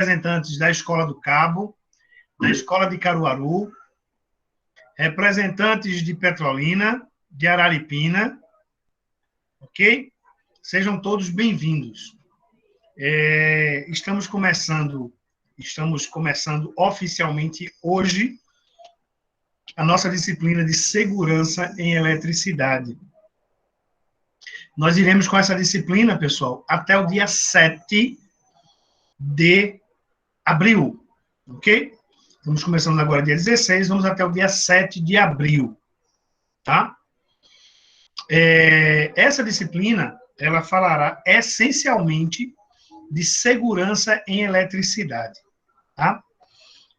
representantes da Escola do Cabo, da Escola de Caruaru, representantes de Petrolina, de Araripina, ok? Sejam todos bem-vindos. Estamos começando oficialmente hoje a nossa disciplina de segurança em eletricidade. Nós iremos com essa disciplina, pessoal, até o dia 7 de abril, ok? Estamos começando agora dia 16, vamos até o dia 7 de abril, tá? Essa disciplina, ela falará essencialmente de segurança em eletricidade, tá?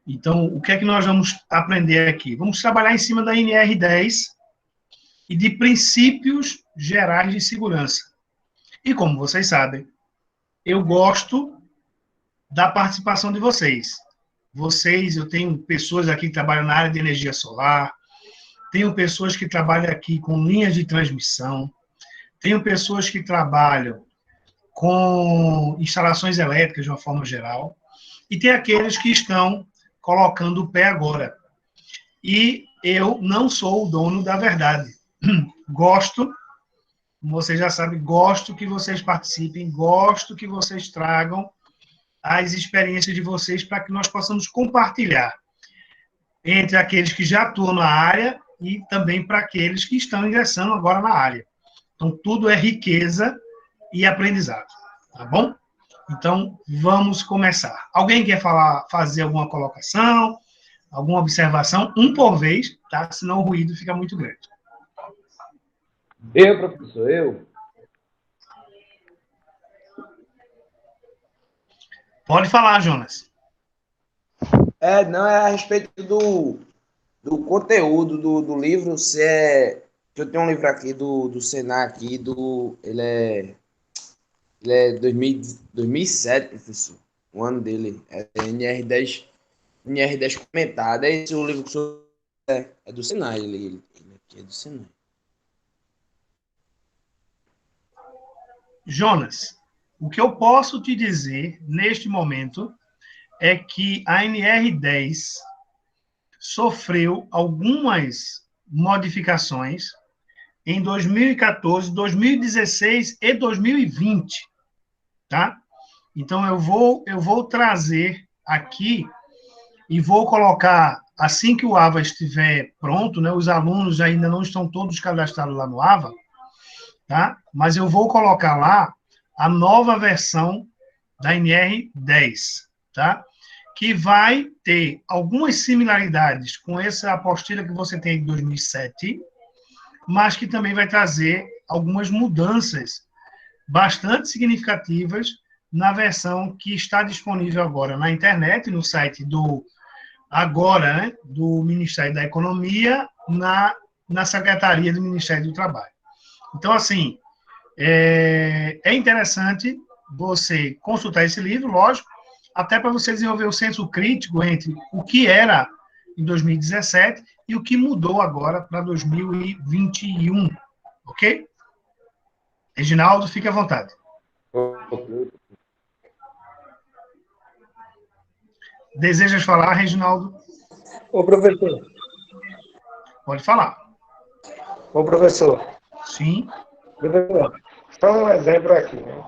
Então, o que é que nós vamos aprender aqui? Vamos trabalhar em cima da NR10 e de princípios gerais de segurança. E como vocês sabem, eu gosto da participação de vocês. Eu tenho pessoas aqui que trabalham na área de energia solar, tenho pessoas que trabalham aqui com linhas de transmissão, tenho pessoas que trabalham com instalações elétricas de uma forma geral, e tem aqueles que estão colocando o pé agora. E eu não sou o dono da verdade. Gosto, como vocês já sabem, gosto que vocês participem, gosto que vocês tragam as experiências de vocês para que nós possamos compartilhar entre aqueles que já atuam na área e também para aqueles que estão ingressando agora na área. Então, tudo é riqueza e aprendizado, tá bom? Então, vamos começar. Alguém quer fazer alguma colocação, alguma observação? Um por vez, tá? Senão o ruído fica muito grande. Professor, eu. Pode falar, Jonas. Não, é a respeito do conteúdo do livro. Eu tenho um livro aqui do Senar, aqui, ele é 2007, professor. O ano dele é NR10 comentada. Esse o livro que o senhor é do Senar, ele aqui é do Senar. Jonas, o que eu posso te dizer neste momento é que a NR10 sofreu algumas modificações em 2014, 2016 e 2020, tá? Então, eu vou trazer aqui e vou colocar, assim que o AVA estiver pronto, né, os alunos ainda não estão todos cadastrados lá no AVA, tá? Mas eu vou colocar lá a nova versão da NR10, tá? Que vai ter algumas similaridades com essa apostila que você tem de 2007, mas que também vai trazer algumas mudanças bastante significativas na versão que está disponível agora na internet, no site do Ministério da Economia, na Secretaria do Ministério do Trabalho. Então, assim, é interessante você consultar esse livro, lógico, até para você desenvolver o senso crítico entre o que era em 2017 e o que mudou agora para 2021, ok? Reginaldo, fique à vontade. Desejas falar, Reginaldo? Ô, professor. Pode falar. Ô, professor. Sim. Professor, só um exemplo aqui, né?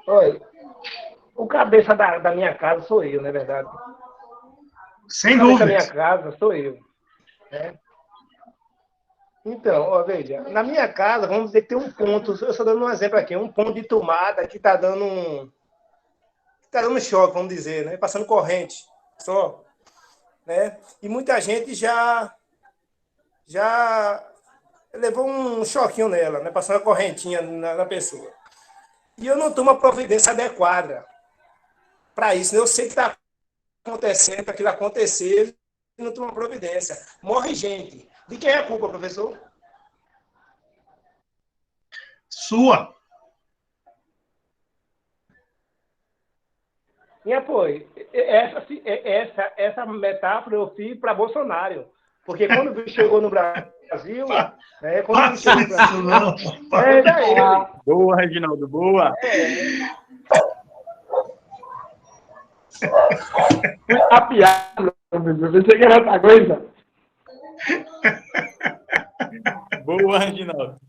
Olha, o cabeça da minha casa sou eu, não é verdade? Sem dúvida. dúvida. Da minha casa sou eu, né? Então, ó, veja, na minha casa, vamos dizer que tem um ponto, eu estou dando um exemplo aqui, um ponto de tomada que está dando choque, vamos dizer, né? Passando corrente, só, né? E muita gente já levou um choquinho nela, né? Passando a correntinha na pessoa. E eu não tomo a providência adequada para isso, né? Eu sei que está acontecendo, para aquilo acontecer, e não tomo providência. Morre gente. De quem é a culpa, professor? Sua. E apoio. Essa metáfora eu fiz para Bolsonaro. Porque quando chegou no Brasil, né, quando chegou no Brasil, era ele. Boa, Reginaldo, boa. Fui a piada, eu pensei que era outra coisa. Boa, Reginaldo.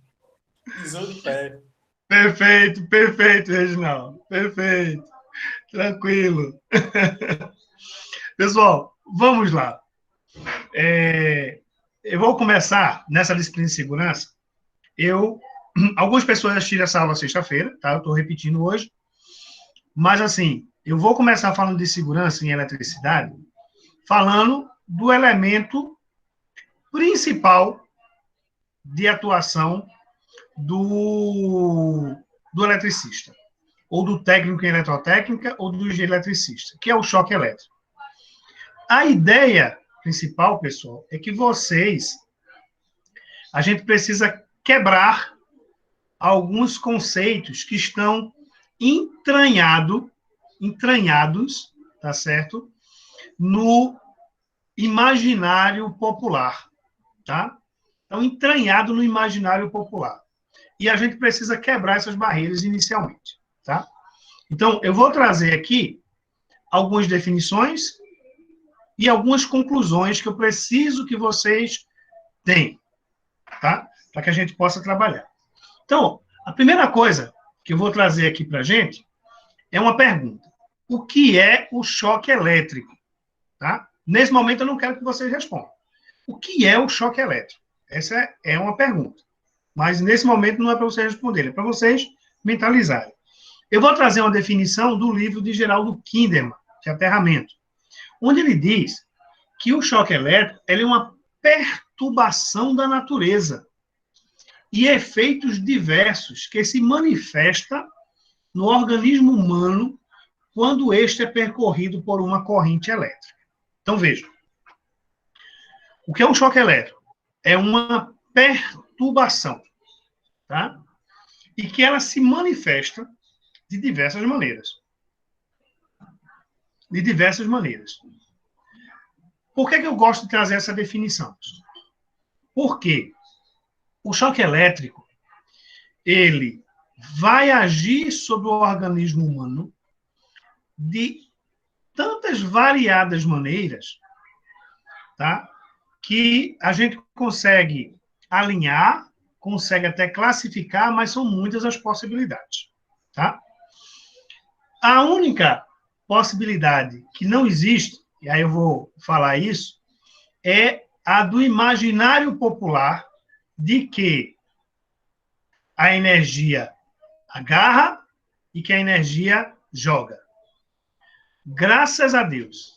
Pisou de pé. Perfeito, perfeito, Reginaldo. Perfeito. Tranquilo. Pessoal, vamos lá. Eu vou começar nessa disciplina de segurança. Algumas pessoas assistiram essa aula sexta-feira, tá? Eu estou repetindo hoje. Mas, assim, eu vou começar falando de segurança em eletricidade, falando do elemento principal de atuação do eletricista, ou do técnico em eletrotécnica, ou do eletricista, que é o choque elétrico. A ideia principal, pessoal, é que a gente precisa quebrar alguns conceitos que estão entranhados, tá certo? No imaginário popular, tá? Então, entranhado no imaginário popular. E a gente precisa quebrar essas barreiras inicialmente, tá? Então, eu vou trazer aqui algumas definições e algumas conclusões que eu preciso que vocês tenham, tá? Para que a gente possa trabalhar. Então, a primeira coisa que eu vou trazer aqui para a gente é uma pergunta. O que é o choque elétrico? Tá? Nesse momento, eu não quero que vocês respondam. O que é o choque elétrico? Essa é uma pergunta. Mas, nesse momento, não é para vocês responderem, é para vocês mentalizarem. Eu vou trazer uma definição do livro de Geraldo Kinderman, que é Aterramento, onde ele diz que o choque elétrico é uma perturbação da natureza e efeitos diversos que se manifesta no organismo humano quando este é percorrido por uma corrente elétrica. Então, veja. O que é um choque elétrico? É uma perturbação, tá? E que ela se manifesta de diversas maneiras. De diversas maneiras. Por que eu gosto de trazer essa definição? Porque o choque elétrico, ele vai agir sobre o organismo humano de tantas variadas maneiras, tá? Que a gente consegue alinhar, consegue até classificar, mas são muitas as possibilidades, tá? A única possibilidade que não existe, e aí eu vou falar isso, é a do imaginário popular de que a energia agarra e que a energia joga. Graças a Deus,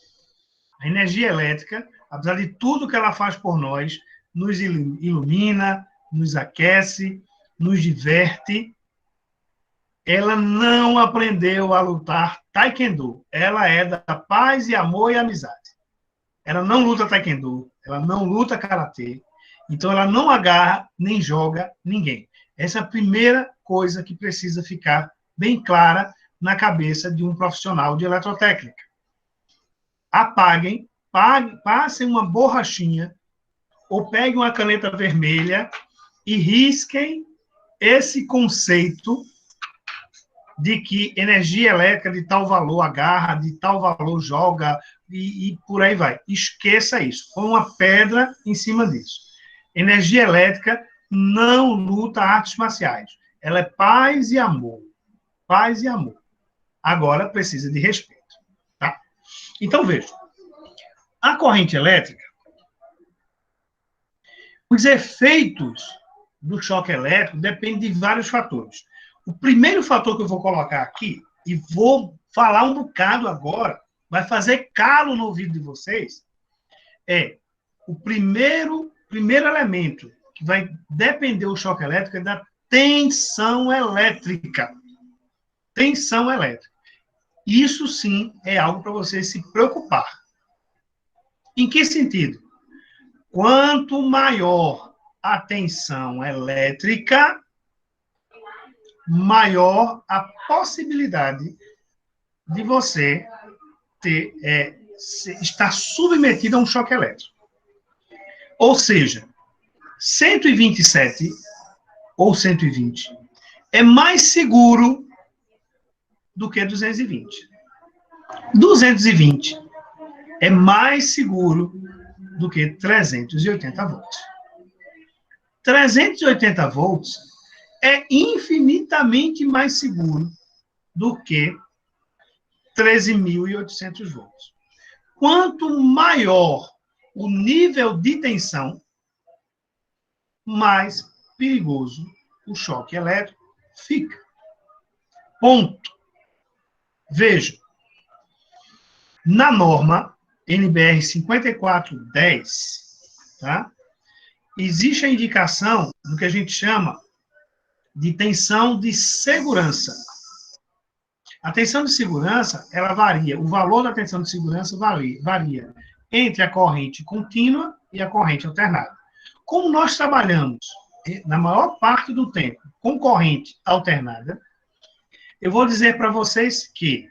a energia elétrica, apesar de tudo que ela faz por nós, nos ilumina, nos aquece, nos diverte, ela não aprendeu a lutar taekwondo. Ela é da paz e amor e amizade. Ela não luta taekwondo, ela não luta karatê, então ela não agarra nem joga ninguém. Essa é a primeira coisa que precisa ficar bem clara na cabeça de um profissional de eletrotécnica. Apaguem, passem uma borrachinha ou peguem uma caneta vermelha e risquem esse conceito de que energia elétrica de tal valor agarra, de tal valor joga, e por aí vai. Esqueça isso. Foi uma pedra em cima disso. Energia elétrica não luta artes marciais. Ela é paz e amor. Paz e amor. Agora precisa de respeito. Tá? Então, veja. A corrente elétrica, os efeitos do choque elétrico dependem de vários fatores. O primeiro fator que eu vou colocar aqui, e vou falar um bocado agora, vai fazer calo no ouvido de vocês, é o primeiro elemento que vai depender do choque elétrico é da tensão elétrica. Tensão elétrica. Isso sim é algo para você se preocupar. Em que sentido? Quanto maior a tensão elétrica, maior a possibilidade de você estar submetido a um choque elétrico. Ou seja, 127 ou 120 é mais seguro do que 220. 220 é mais seguro do que 380 volts. 380 volts é infinitamente mais seguro do que 13.800 volts. Quanto maior o nível de tensão, mais perigoso o choque elétrico fica. Ponto. Veja, na norma NBR 5410, tá? Existe a indicação do que a gente chama de tensão de segurança. A tensão de segurança, ela varia, o valor da tensão de segurança varia entre a corrente contínua e a corrente alternada. Como nós trabalhamos, na maior parte do tempo, com corrente alternada, eu vou dizer para vocês que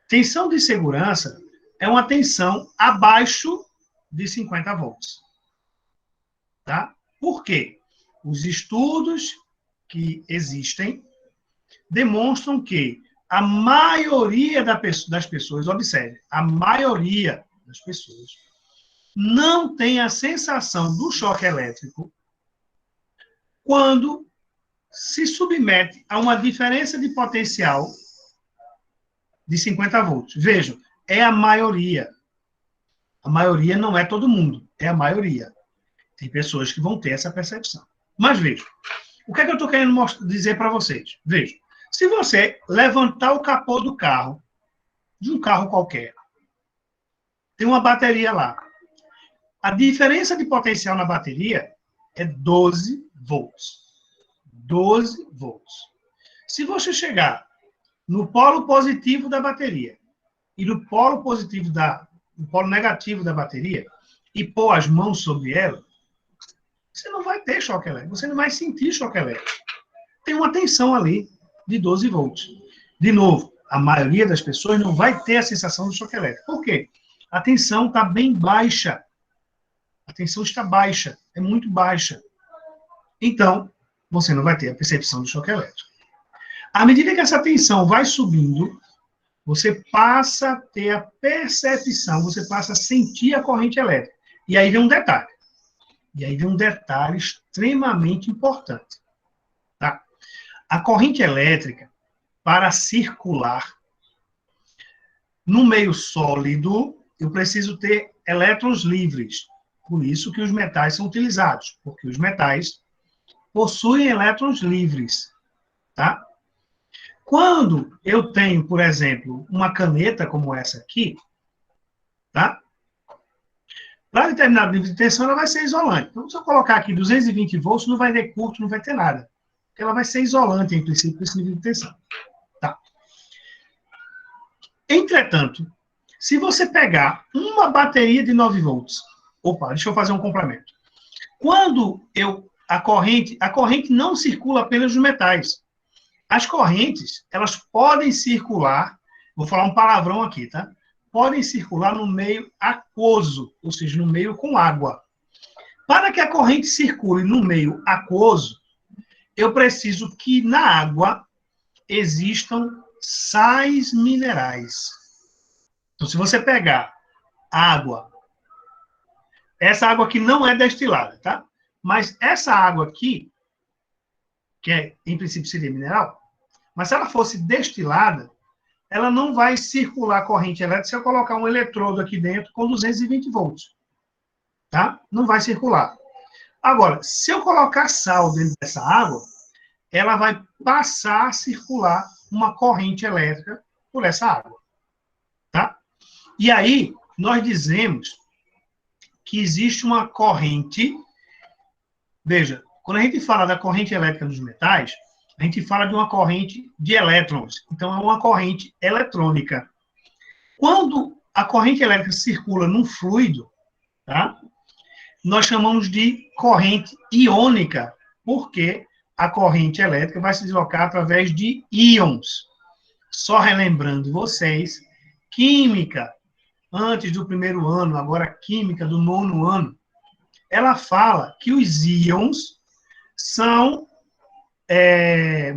tensão de segurança é uma tensão abaixo de 50 volts. Tá? Por quê? Os estudos que existem demonstram que a maioria das pessoas, observe, a maioria das pessoas não tem a sensação do choque elétrico quando se submete a uma diferença de potencial de 50 volts. Vejam, é a maioria. A maioria não é todo mundo, é a maioria. Tem pessoas que vão ter essa percepção. Mas vejam, o que é que eu estou querendo dizer para vocês? Vejam, se você levantar o capô do carro, de um carro qualquer, tem uma bateria lá. A diferença de potencial na bateria é 12 volts. 12 volts. Se você chegar no polo positivo da bateria e no polo positivo no polo negativo da bateria e pôr as mãos sobre ela, você não vai ter choque elétrico, você não vai sentir choque elétrico. Tem uma tensão ali de 12 volts. De novo, a maioria das pessoas não vai ter a sensação do choque elétrico. Por quê? A tensão está bem baixa. A tensão está baixa, é muito baixa. Então, você não vai ter a percepção do choque elétrico. À medida que essa tensão vai subindo, você passa a ter a percepção, você passa a sentir a corrente elétrica. E aí vem um detalhe. E aí vem um detalhe extremamente importante. Tá? A corrente elétrica, para circular no meio sólido, eu preciso ter elétrons livres. Por isso que os metais são utilizados, porque os metais possuem elétrons livres. Tá? Quando eu tenho, por exemplo, uma caneta como essa aqui, tá? Para determinado nível de tensão, ela vai ser isolante. Então, se eu colocar aqui 220 volts, não vai ter curto, não vai ter nada. Porque ela vai ser isolante, em princípio, para esse nível de tensão. Tá? Entretanto, se você pegar uma bateria de 9 volts... Opa, deixa eu fazer um complemento. Quando a corrente não circula apenas nos metais. As correntes, elas podem circular, vou falar um palavrão aqui, tá? Podem circular no meio aquoso, ou seja, no meio com água. Para que a corrente circule no meio aquoso, eu preciso que na água existam sais minerais. Então, se você pegar água, essa água aqui não é destilada, tá? Mas essa água aqui, que em princípio seria mineral, mas se ela fosse destilada, ela não vai circular corrente elétrica se eu colocar um eletrodo aqui dentro com 220 volts. Tá? Não vai circular. Agora, se eu colocar sal dentro dessa água, ela vai passar a circular uma corrente elétrica por essa água. Tá? E aí, nós dizemos que existe uma corrente... Veja, quando a gente fala da corrente elétrica dos metais, a gente fala de uma corrente de elétrons. Então, é uma corrente eletrônica. Quando a corrente elétrica circula num fluido, tá? Nós chamamos de corrente iônica, porque a corrente elétrica vai se deslocar através de íons. Só relembrando vocês, química, antes do primeiro ano, agora química do 9º ano, ela fala que os íons são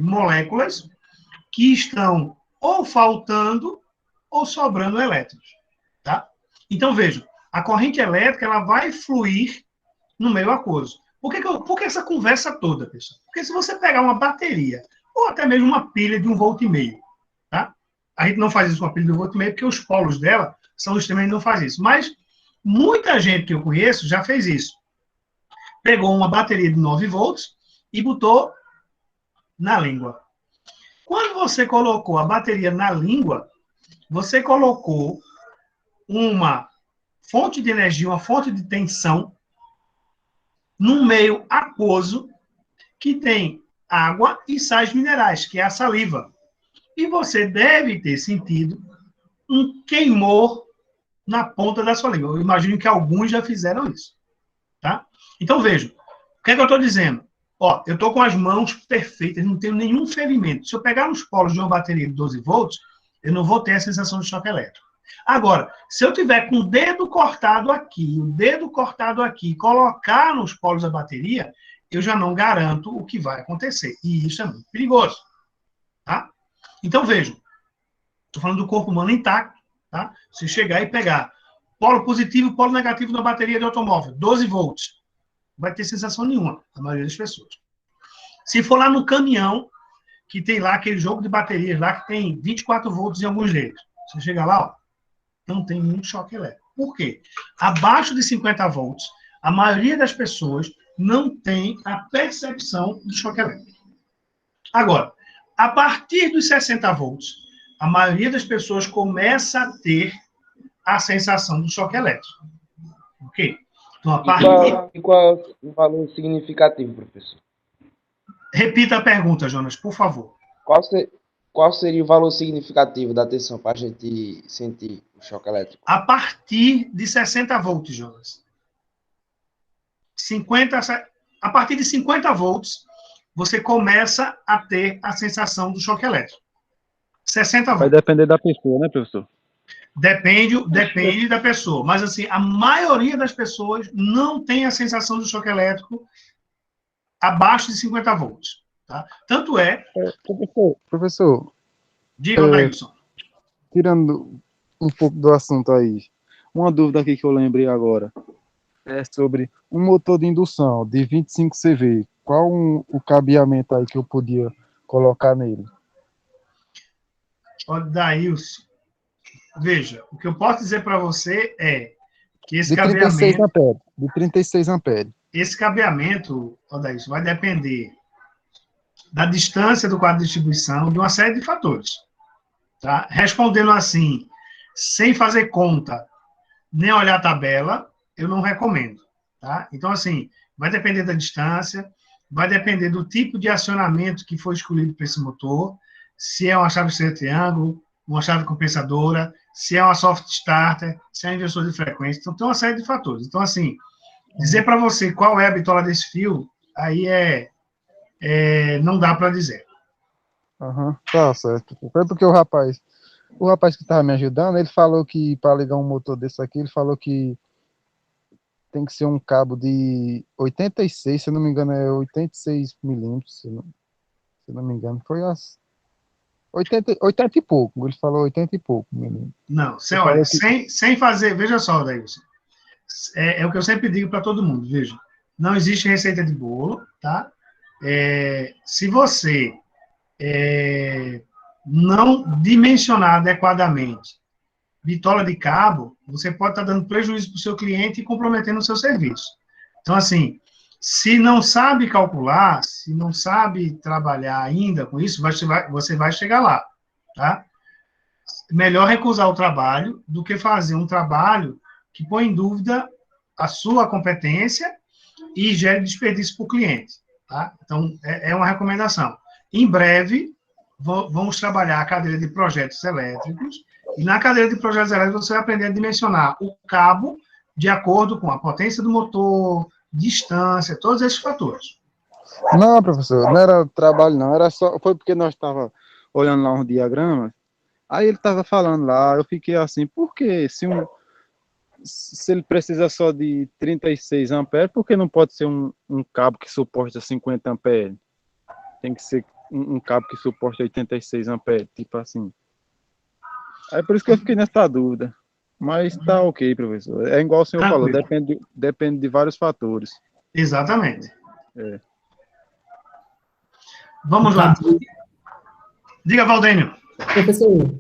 moléculas que estão ou faltando ou sobrando elétrons. Tá? Então, veja, a corrente elétrica ela vai fluir no meio aquoso. Por que essa conversa toda, pessoal? Porque se você pegar uma bateria, ou até mesmo uma pilha de 1,5 V, tá? A gente não faz isso com a pilha de 1,5 V, porque os polos dela são extremamente não faz isso. Mas muita gente que eu conheço já fez isso. Pegou uma bateria de 9 volts e botou na língua. Quando você colocou a bateria na língua, você colocou uma fonte de energia, uma fonte de tensão num meio aquoso que tem água e sais minerais, que é a saliva. E você deve ter sentido um queimor na ponta da sua língua. Eu imagino que alguns já fizeram isso. Tá? Então, veja, o que é que eu estou dizendo? Ó, eu estou com as mãos perfeitas, não tenho nenhum ferimento. Se eu pegar nos polos de uma bateria de 12 volts, eu não vou ter a sensação de choque elétrico. Agora, se eu tiver com o dedo cortado aqui, colocar nos polos da bateria, eu já não garanto o que vai acontecer. E isso é muito perigoso. Tá? Então, vejam, estou falando do corpo humano intacto. Tá? Se chegar e pegar polo positivo e polo negativo na bateria de automóvel, 12 volts, não vai ter sensação nenhuma, a maioria das pessoas. Se for lá no caminhão, que tem lá aquele jogo de baterias lá, que tem 24 volts em alguns deles, você chega lá, ó, não tem nenhum choque elétrico. Por quê? Abaixo de 50 volts, a maioria das pessoas não tem a percepção do choque elétrico. Agora, a partir dos 60 volts, a maioria das pessoas começa a ter a sensação do choque elétrico. Ok? Então, a partir... E qual é o valor significativo, professor? Repita a pergunta, Jonas, por favor. Qual seria o valor significativo da tensão para a gente sentir o choque elétrico? A partir de 60 volts, Jonas. A partir de 50 volts, você começa a ter a sensação do choque elétrico. 60 volts. Vai depender da pessoa, né, professor? Depende da pessoa. Mas, assim, a maioria das pessoas não tem a sensação do choque elétrico abaixo de 50 volts. Tá? Tanto é... Professor, Diga, Dailson. tirando um pouco do assunto aí, uma dúvida aqui que eu lembrei agora é sobre um motor de indução de 25 CV. Qual o cabeamento aí que eu podia colocar nele? Olha, Dailson, veja, o que eu posso dizer para você é que esse cabeamento... De 36 amperes. Esse cabeamento, Dailson, vai depender da distância do quadro de distribuição, de uma série de fatores. Tá? Respondendo assim, sem fazer conta, nem olhar a tabela, eu não recomendo. Tá? Então, assim, vai depender da distância, vai depender do tipo de acionamento que foi escolhido para esse motor, se é uma chave de triângulo, uma chave compensadora, se é uma soft starter, se é um inversor de frequência. Então, tem uma série de fatores. Então, assim, dizer para você qual é a bitola desse fio, aí não dá para dizer. Tá certo. Foi porque o rapaz que estava me ajudando, ele falou que para ligar um motor desse aqui, ele falou que tem que ser um cabo de 86, se eu não me engano, é 86 milímetros, se eu não me engano, foi as 80 e pouco, ele falou 80 e pouco milímetros. Não, você olha, sem fazer, veja só, Daílson, é o que eu sempre digo para todo mundo, veja, não existe receita de bolo, tá? Se você não dimensionar adequadamente bitola de cabo, você pode estar dando prejuízo para o seu cliente e comprometendo o seu serviço. Então, assim, se não sabe calcular, se não sabe trabalhar ainda com isso, você vai chegar lá, tá? Melhor recusar o trabalho do que fazer um trabalho que põe em dúvida a sua competência e gere desperdício para o cliente, tá? Então, é uma recomendação. Em breve, vamos trabalhar a cadeira de projetos elétricos, e na cadeira de projetos elétricos você vai aprender a dimensionar o cabo de acordo com a potência do motor, distância, todos esses fatores. Não, professor, não era trabalho não, foi porque nós estávamos olhando lá uns diagramas, aí ele estava falando lá, eu fiquei assim, por que se ele precisa só de 36 amperes, por que não pode ser um cabo que suporta 50 amperes? Tem que ser um cabo que suporta 86 amperes, tipo assim. É por isso que eu fiquei nessa dúvida. Mas tá ok, professor. É igual o senhor falou, Tranquilo. depende de vários fatores. Exatamente. É. Vamos lá. Diga, Valdênio. Professor,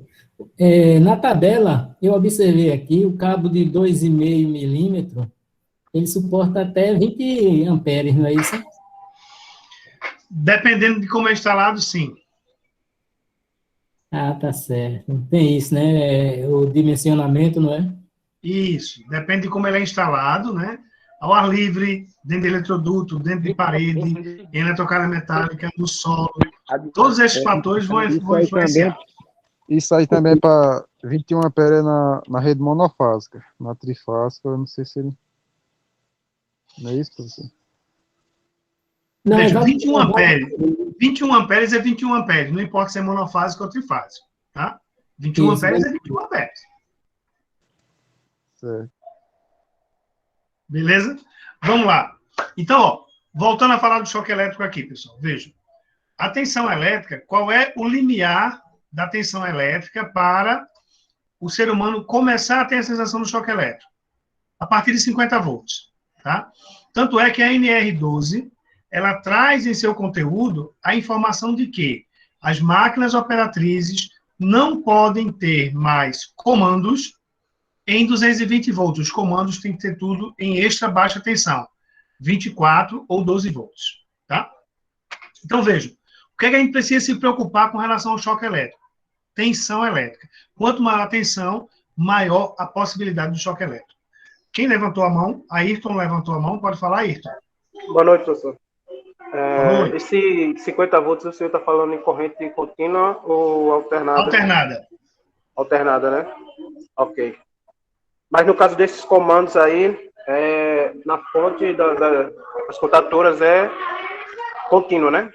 na tabela, eu observei aqui o cabo de 2,5 milímetros, ele suporta até 20 amperes, não é isso? Dependendo de como é instalado, sim. Ah, tá certo. Tem isso, né? O dimensionamento, não é? Isso. Depende de como ele é instalado, né? Ao ar livre, dentro de eletroduto, dentro de parede, em eletrocária metálica, no solo. Todos esses fatores vão influenciar. Isso aí também é para 21 amperes na rede monofásica. Na trifásica, eu não sei se ele... Não é isso, professor? Não, Veja, 21 amperes. 21 amperes é 21 amperes. Não importa se é monofásico ou trifásico. Tá? 21 Isso. amperes é 21 amperes. Certo. Beleza? Vamos lá. Então, ó, voltando a falar do choque elétrico aqui, pessoal. Veja. A tensão elétrica, qual é o limiar da tensão elétrica para o ser humano começar a ter a sensação do choque elétrico? A partir de 50 volts. Tá? Tanto é que a NR12, ela traz em seu conteúdo a informação de que as máquinas operatrizes não podem ter mais comandos em 220 volts. Os comandos têm que ter tudo em extra baixa tensão, 24 ou 12 volts. Tá? Então, vejam, o que é que a gente precisa se preocupar com relação ao choque elétrico? Tensão elétrica. Quanto maior a tensão, maior a possibilidade do choque elétrico. Quem levantou a mão? Ayrton levantou a mão. Pode falar, Ayrton. Boa noite, professor. Boa noite. Esse 50 volts, o senhor está falando em corrente contínua ou alternada? Alternada. Alternada, né? Ok. Mas no caso desses comandos aí, na fonte das contatoras é contínuo, né?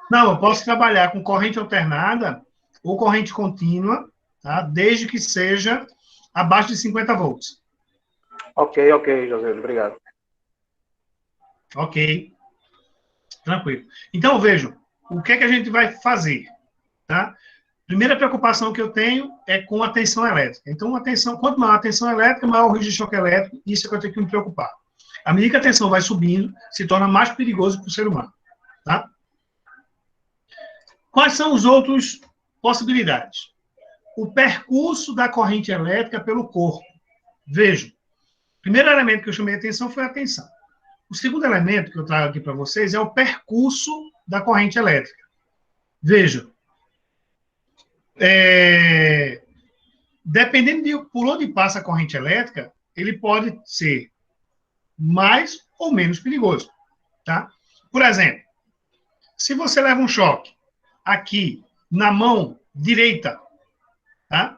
Não, eu posso trabalhar com corrente alternada ou corrente contínua, tá? Desde que seja abaixo de 50 volts. Ok, José, obrigado. Ok. Tranquilo. Então, vejam, o que é que a gente vai fazer? Tá? Primeira preocupação que eu tenho é com a tensão elétrica. Então, quanto maior a tensão elétrica, maior o risco de choque elétrico, isso é que eu tenho que me preocupar. À medida que a tensão vai subindo, se torna mais perigoso para o ser humano. Tá? Quais são as outras possibilidades? O percurso da corrente elétrica pelo corpo. Vejam, o primeiro elemento que eu chamei a atenção foi a tensão. O segundo elemento que eu trago aqui para vocês é o percurso da corrente elétrica. Vejam, dependendo de por onde passa a corrente elétrica, ele pode ser mais ou menos perigoso. Tá? Por exemplo, se você leva um choque aqui na mão direita, tá?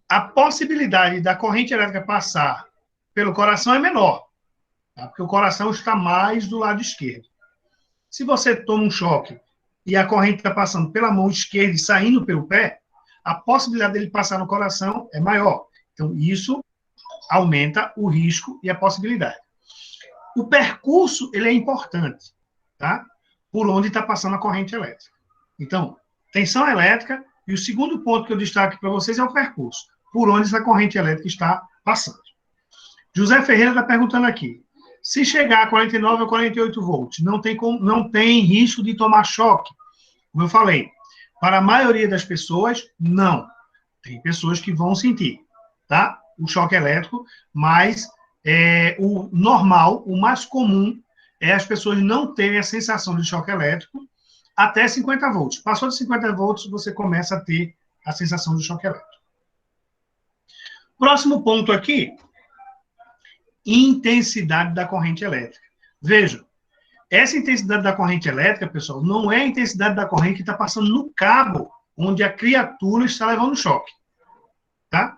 A possibilidade da corrente elétrica passar pelo coração é menor, tá? Porque o coração está mais do lado esquerdo. Se você toma um choque e a corrente está passando pela mão esquerda e saindo pelo pé, a possibilidade dele passar no coração é maior. Então, isso aumenta o risco e a possibilidade. O percurso, ele é importante, tá? Por onde está passando a corrente elétrica. Então, tensão elétrica, e o segundo ponto que eu destaco para vocês é o percurso, por onde essa corrente elétrica está passando. José Ferreira está perguntando aqui, se chegar a 49 ou 48 volts, não tem risco de tomar choque? Como eu falei, para a maioria das pessoas, não. Tem pessoas que vão sentir, tá? O choque elétrico, mas o normal, o mais comum, é as pessoas não terem a sensação de choque elétrico até 50 volts. Passou de 50 volts, você começa a ter a sensação de choque elétrico. Próximo ponto aqui, intensidade da corrente elétrica. Vejam, essa intensidade da corrente elétrica, pessoal, não é a intensidade da corrente que está passando no cabo onde a criatura está levando choque. Tá?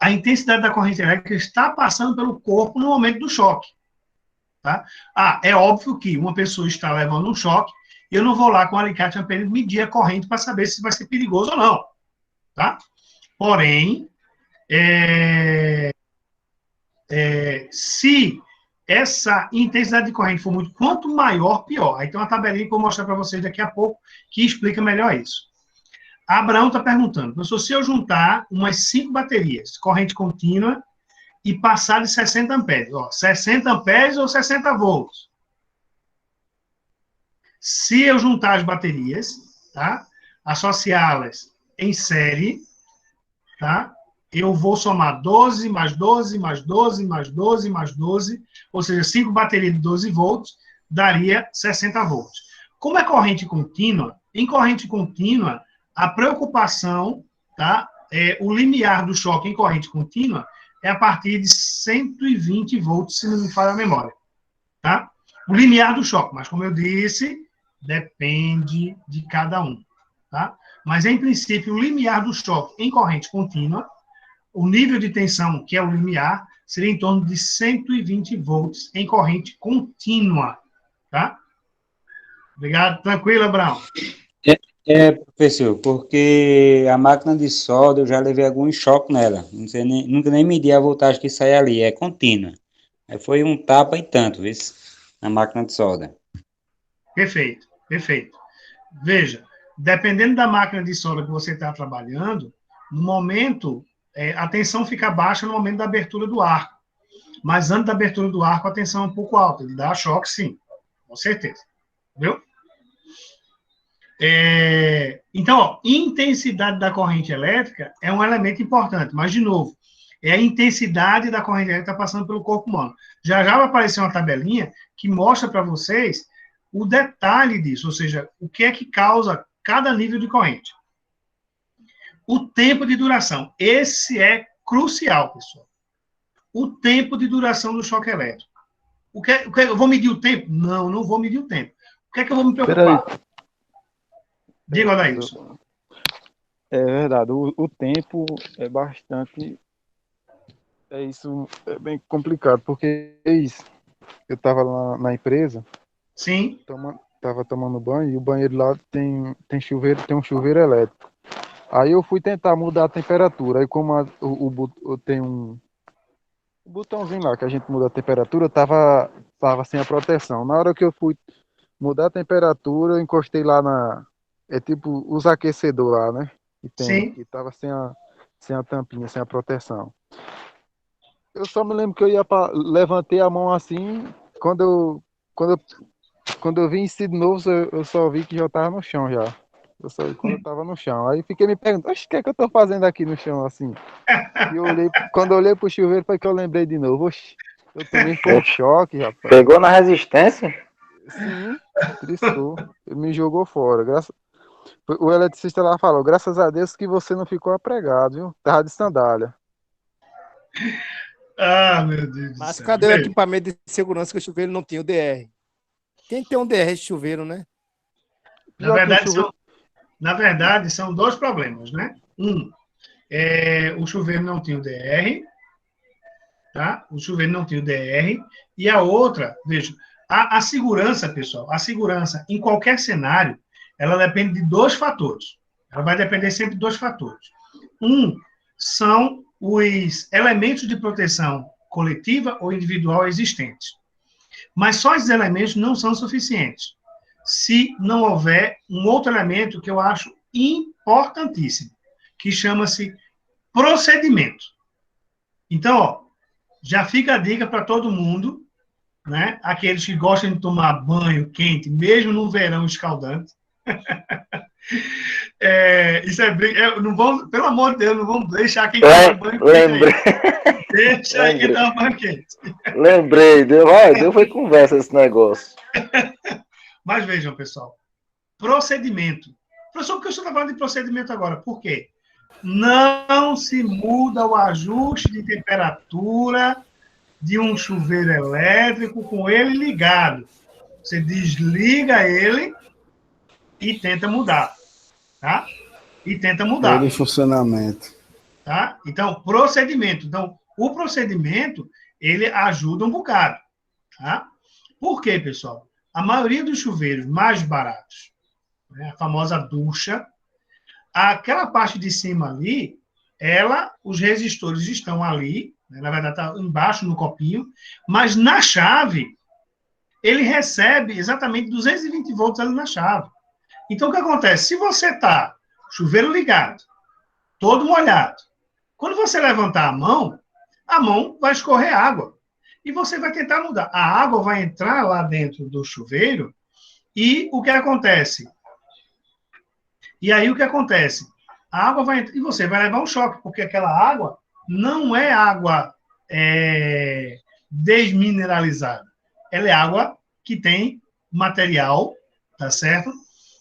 A intensidade da corrente elétrica está passando pelo corpo no momento do choque. Tá? É óbvio que uma pessoa está levando um choque e eu não vou lá com o alicate amperino medir a corrente para saber se vai ser perigoso ou não. Tá? Porém, se essa intensidade de corrente for muito, quanto maior, pior. Aí tem uma tabelinha que eu vou mostrar para vocês daqui a pouco que explica melhor isso. Abraão está perguntando, professor, se eu juntar umas 5 baterias, corrente contínua, e passar de 60 amperes, 60 amperes ou 60 volts? Se eu juntar as baterias, tá? Associá-las em série, tá? Eu vou somar 12 mais 12 mais 12 mais 12 mais 12, ou seja, 5 baterias de 12 volts, daria 60 volts. Como é corrente contínua, em corrente contínua, a preocupação, tá? O limiar do choque em corrente contínua é a partir de 120 volts, se não me falha a memória. Tá? O limiar do choque, mas como eu disse, depende de cada um. Tá? Mas, em princípio, o limiar do choque em corrente contínua, o nível de tensão, que é o limiar, seria em torno de 120 volts em corrente contínua. Tá? Obrigado. Tranquilo, Abraão? Professor, porque a máquina de solda eu já levei algum choque nela. Não sei nunca nem medi a voltagem que sai ali, é contínua. Aí foi um tapa e tanto, viu? Na máquina de solda. Perfeito, perfeito. Veja, dependendo da máquina de solda que você está trabalhando, no momento, a tensão fica baixa no momento da abertura do arco. Mas antes da abertura do arco, a tensão é um pouco alta. Ele dá choque, sim, com certeza. Viu? Então, intensidade da corrente elétrica é um elemento importante, mas, de novo, é a intensidade da corrente elétrica que está passando pelo corpo humano. Já vai aparecer uma tabelinha que mostra para vocês o detalhe disso, ou seja, o que é que causa cada nível de corrente. O tempo de duração. Esse é crucial, pessoal. O tempo de duração do choque elétrico. Eu vou medir o tempo? Não vou medir o tempo. O que é que eu vou me preocupar? Diga, Adailson. É verdade, o tempo é bastante... Isso é bem complicado, porque é isso. Eu estava lá na empresa... Sim. Tava tomando banho e o banheiro lá tem um chuveiro elétrico. Aí eu fui tentar mudar a temperatura. Aí como tem um botãozinho lá que a gente muda a temperatura, tava sem a proteção. Na hora que eu fui mudar a temperatura, eu encostei lá é tipo os aquecedor lá, né? E tava sem a tampinha, sem a proteção. Eu só me lembro que levantei a mão assim, quando eu vi em si de novo, eu só vi que já tava no chão já. Eu só vi quando eu tava no chão. Aí fiquei me perguntando, o que é que eu tô fazendo aqui no chão, assim? E quando eu olhei pro chuveiro, foi que eu lembrei de novo. Oxi, eu tomei um choque, rapaz. Pegou na resistência? Sim, tristou. Ele me jogou fora. O eletricista lá falou, graças a Deus que você não ficou apregado, viu? Tava de sandália. Ah, meu Deus do Mas céu. cadê o equipamento de segurança que o chuveiro não tinha o DR? Quem tem um DR de chuveiro, né? Na verdade, são 2 problemas, né? O chuveiro não tinha o DR, tá? O chuveiro não tinha o DR. E a outra, veja, a segurança, pessoal, a segurança em qualquer cenário, ela depende de 2 fatores. Ela vai depender sempre de 2 fatores. São os elementos de proteção coletiva ou individual existentes. Mas só esses elementos não são suficientes se não houver um outro elemento que eu acho importantíssimo, que chama-se procedimento. Então, já fica a dica para todo mundo, né? Aqueles que gostam de tomar banho quente, mesmo no verão escaldante. Isso não vamos, pelo amor de Deus, não vamos deixar quem toma banho quente. Deixa quem toma banho quente. Lembrei, deu foi conversa esse negócio. Mas vejam, pessoal, procedimento. Professor, por que o senhor está falando de procedimento agora? Por quê? Não se muda o ajuste de temperatura de um chuveiro elétrico com ele ligado. Você desliga ele e tenta mudar, tá? E tenta mudar. Ele em funcionamento. Tá? Então, procedimento. Então, o procedimento, ele ajuda um bocado, tá? Por quê, pessoal? A maioria dos chuveiros mais baratos, né, a famosa ducha, aquela parte de cima ali, os resistores estão ali, né, na verdade está embaixo no copinho, mas na chave, ele recebe exatamente 220 volts ali na chave. Então, o que acontece? Se você está chuveiro ligado, todo molhado. Quando você levantar a mão vai escorrer água. E você vai tentar mudar. A água vai entrar lá dentro do chuveiro e o que acontece? E aí o que acontece? A água vai entrar e você vai levar um choque, porque aquela água não é água desmineralizada. Ela é água que tem material, tá certo?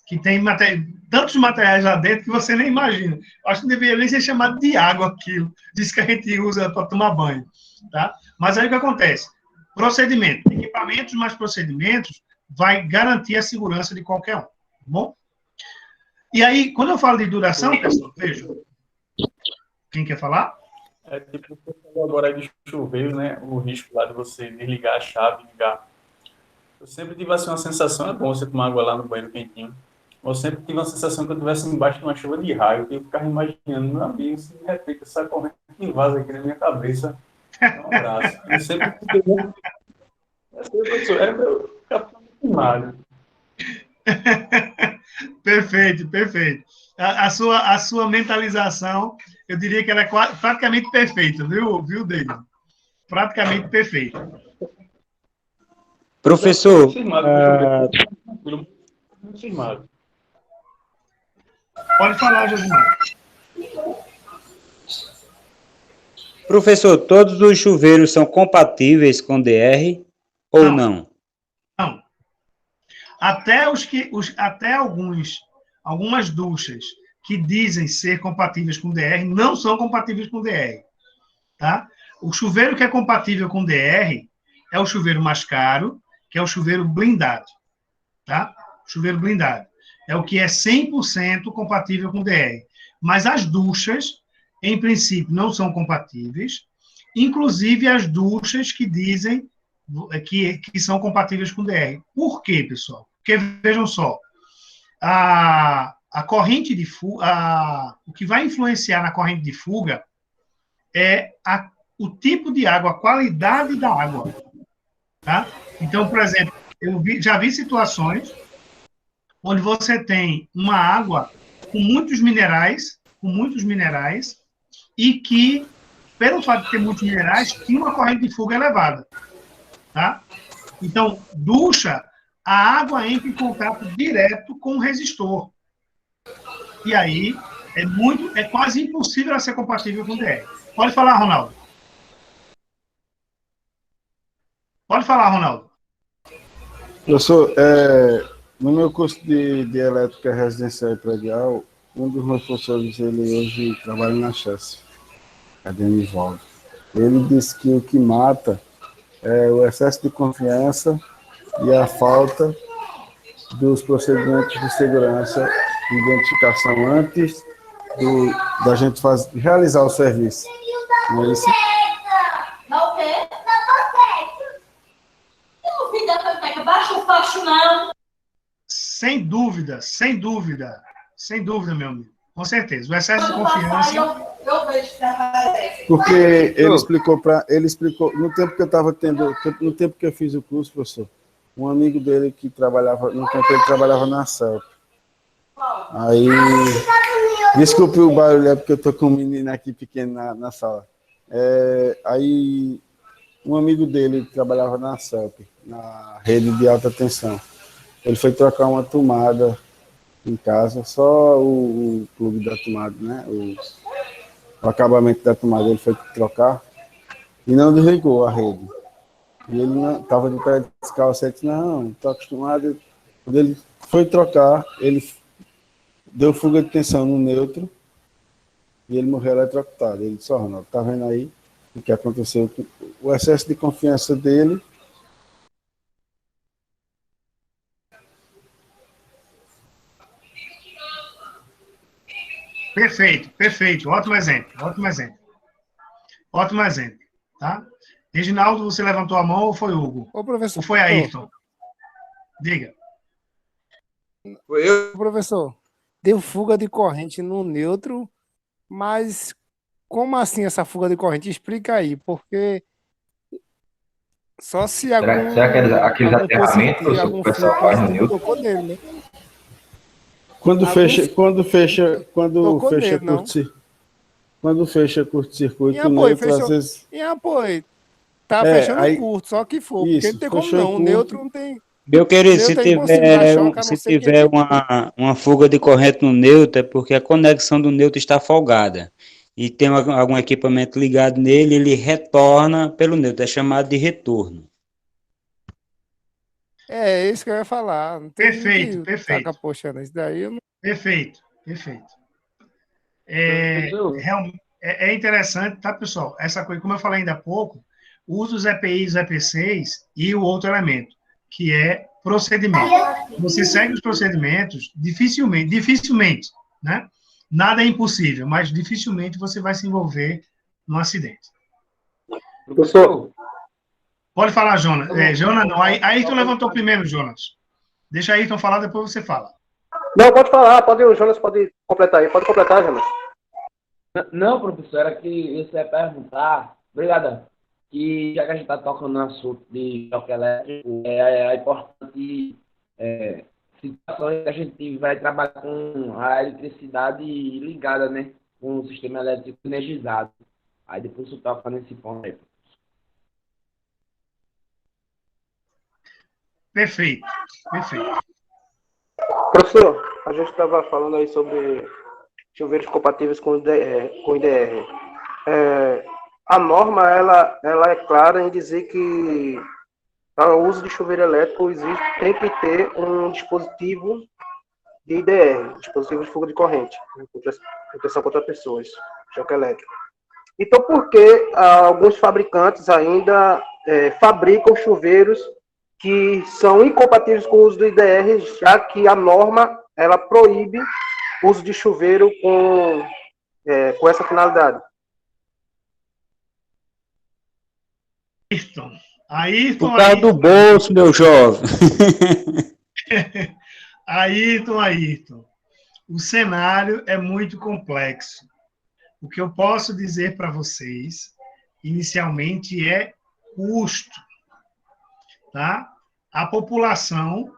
Que tem tantos materiais lá dentro que você nem imagina. Acho que não deveria nem ser chamado de água aquilo. Diz que a gente usa para tomar banho, tá? Mas aí o que acontece? Procedimento. Equipamentos mais procedimentos vai garantir a segurança de qualquer um, tá bom? E aí, quando eu falo de duração, pessoal, vejam. Quem quer falar? É tipo, você falou agora de chuveiro, né? O risco lá de você desligar a chave, ligar. Eu sempre tive assim uma sensação, é bom você tomar água lá no banheiro quentinho. Eu sempre tive uma sensação que eu estivesse embaixo de uma chuva de raio, que eu ficava imaginando, meu amigo, se de repente essa corrente invasa aqui na minha cabeça, dá um abraço. Eu sempre fiquei meu capitão primário. Perfeito, perfeito. A sua mentalização, eu diria que era praticamente perfeita, viu, David? Praticamente perfeita. Professor, Pode falar, Josimar. professor, todos os chuveiros são compatíveis com DR ou não? Não. Até algumas duchas que dizem ser compatíveis com DR não são compatíveis com DR, tá? O chuveiro que é compatível com DR é o chuveiro mais caro, que é o chuveiro blindado, tá? Chuveiro blindado. É o que é 100% compatível com DR. Mas as duchas, em princípio, não são compatíveis, inclusive as duchas que dizem que são compatíveis com DR. Por quê, pessoal? Porque, vejam só, a corrente de fuga, o que vai influenciar na corrente de fuga é o tipo de água, a qualidade da água. Tá? Então, por exemplo, já vi situações onde você tem uma água com muitos minerais, e que, pelo fato de ter muitos minerais, tinha uma corrente de fuga elevada. Tá? Então, ducha, a água entra em contato direto com o resistor. E aí, é quase impossível ela ser compatível com DR. Pode falar, Ronaldo. Pode falar, Ronaldo. Professor, no meu curso de elétrica residencial e predial, um dos meus professores, ele hoje trabalha na Chess, Adenivaldo. Ele disse que o que mata é o excesso de confiança e a falta dos procedimentos de segurança de identificação antes da gente realizar o serviço. Não é isso? Não, o quê? Não, tô certo. Eu não fiz da pepeca, baixa o facho, não. Sem dúvida, meu amigo. Com certeza. O excesso de confiança. Eu vejo que aparece. Porque ele explicou, no tempo que eu estava no tempo que eu fiz o curso, professor, um amigo dele que trabalhava, no tempo ele trabalhava na CELP. Aí, desculpe o barulho, é porque eu tô com um menino aqui pequeno na sala. Aí, um amigo dele que trabalhava na CELP, na rede de alta tensão, ele foi trocar uma tomada em casa, só o plugue da tomada, né? O acabamento da tomada, ele foi trocar e não desligou a rede. E ele estava de pé descalço, ele disse, não, estou acostumado. Quando ele foi trocar, ele deu fuga de tensão no neutro e ele morreu eletrocutado. Ele disse, Ronaldo, tá vendo aí o que aconteceu? O excesso de confiança dele. Perfeito. Ótimo exemplo. Tá? Reginaldo, você levantou a mão ou foi Hugo? Ô, professor. Ou foi Ayrton? Diga. Foi eu. Professor, deu fuga de corrente no neutro, mas como assim essa fuga de corrente? Explica aí, porque só se Será que aqueles aterramentos que o pessoal faz no neutro? Tocou nele, né? Quando Alguns fecha, quando fecha, quando tocou fecha nele, não. curto-circuito, quando fecha Em curto-circuito apoio, neutro, às fechou. vezes, Em apoio. Tá é, fechando aí, curto, só que for, porque não isso, tem como fechou não. O neutro curto, não tem. Meu querido, Neutro é impossível dar choque, a não se ser que tiver entre tudo. uma fuga de corrente no neutro, é porque a conexão do neutro está folgada. E tem algum equipamento ligado nele, ele retorna pelo neutro, é chamado de retorno. É isso que eu ia falar. Não tem Perfeito, que tacar perfeito, poxa nisso daí. Eu não... perfeito, perfeito. É interessante, tá, pessoal? Essa coisa, como eu falei ainda há pouco, usa os EPIs, EPCs e o outro elemento, que é procedimento. Você segue os procedimentos, dificilmente, né? Nada é impossível, mas dificilmente você vai se envolver num acidente. Professor, Pode falar, Jonas. Jonas não. Ayrton levantou primeiro, Jonas. Deixa Ayrton falar, depois você fala. não, pode falar, o Jonas pode completar aí. Pode completar, Jonas. Não, professor, era que isso ia perguntar, obrigado, que já que a gente está tocando no assunto de choque elétrico, é importante situações que a gente vai trabalhar com a eletricidade ligada, né? Com o sistema elétrico energizado. Aí depois você toca nesse ponto aí. Perfeito, perfeito. Professor, a gente estava falando aí sobre chuveiros compatíveis com IDR. A norma ela é clara em dizer que para o uso de chuveiro elétrico tem que ter um dispositivo de IDR, dispositivo de fuga de corrente, proteção contra pessoas, choque elétrico. Então, por que alguns fabricantes ainda fabricam chuveiros que são incompatíveis com o uso do IDR, já que a norma ela proíbe o uso de chuveiro com essa finalidade? Ayrton, Por causa do bolso, meu jovem. Ayrton. O cenário é muito complexo. O que eu posso dizer para vocês, inicialmente, é custo. Tá? A população,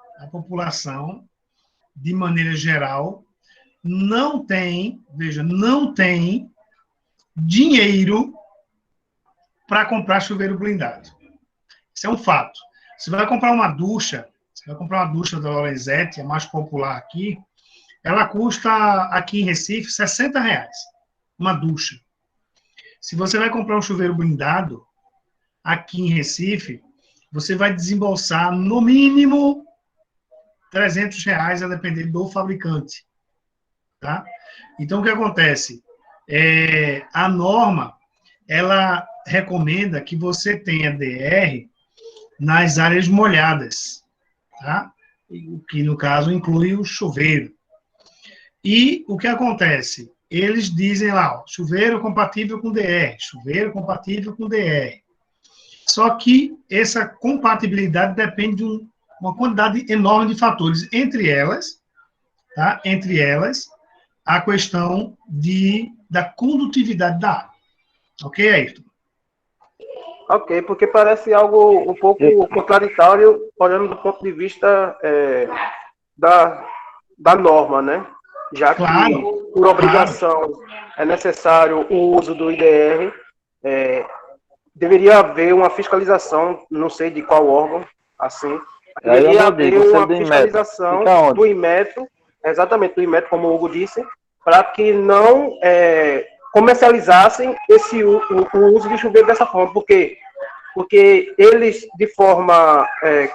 de maneira geral, não tem dinheiro para comprar chuveiro blindado. Isso é um fato. Você vai comprar uma ducha da Lorenzetti, a mais popular aqui, ela custa, aqui em Recife, R$60. Uma ducha. Se você vai comprar um chuveiro blindado, aqui em Recife, você vai desembolsar, no mínimo, R$300, a depender do fabricante. Tá? Então, o que acontece? A norma, ela recomenda que você tenha DR nas áreas molhadas, tá? O que, no caso, inclui o chuveiro. E o que acontece? Eles dizem lá, ó, chuveiro compatível com DR, chuveiro compatível com DR. Só que essa compatibilidade depende de uma quantidade enorme de fatores, entre elas, tá? A questão da condutividade da água. Ok, Ayrton? Ok, porque parece algo um pouco contraditório, olhando do ponto de vista da norma, né? Já que, por obrigação, é necessário o uso do IDR, deveria haver uma fiscalização, não sei de qual órgão, assim, deveria haver uma fiscalização do Inmetro, exatamente, do Inmetro, como o Hugo disse, para que não comercializassem o uso de chuveiro dessa forma. Por quê? Porque eles, de forma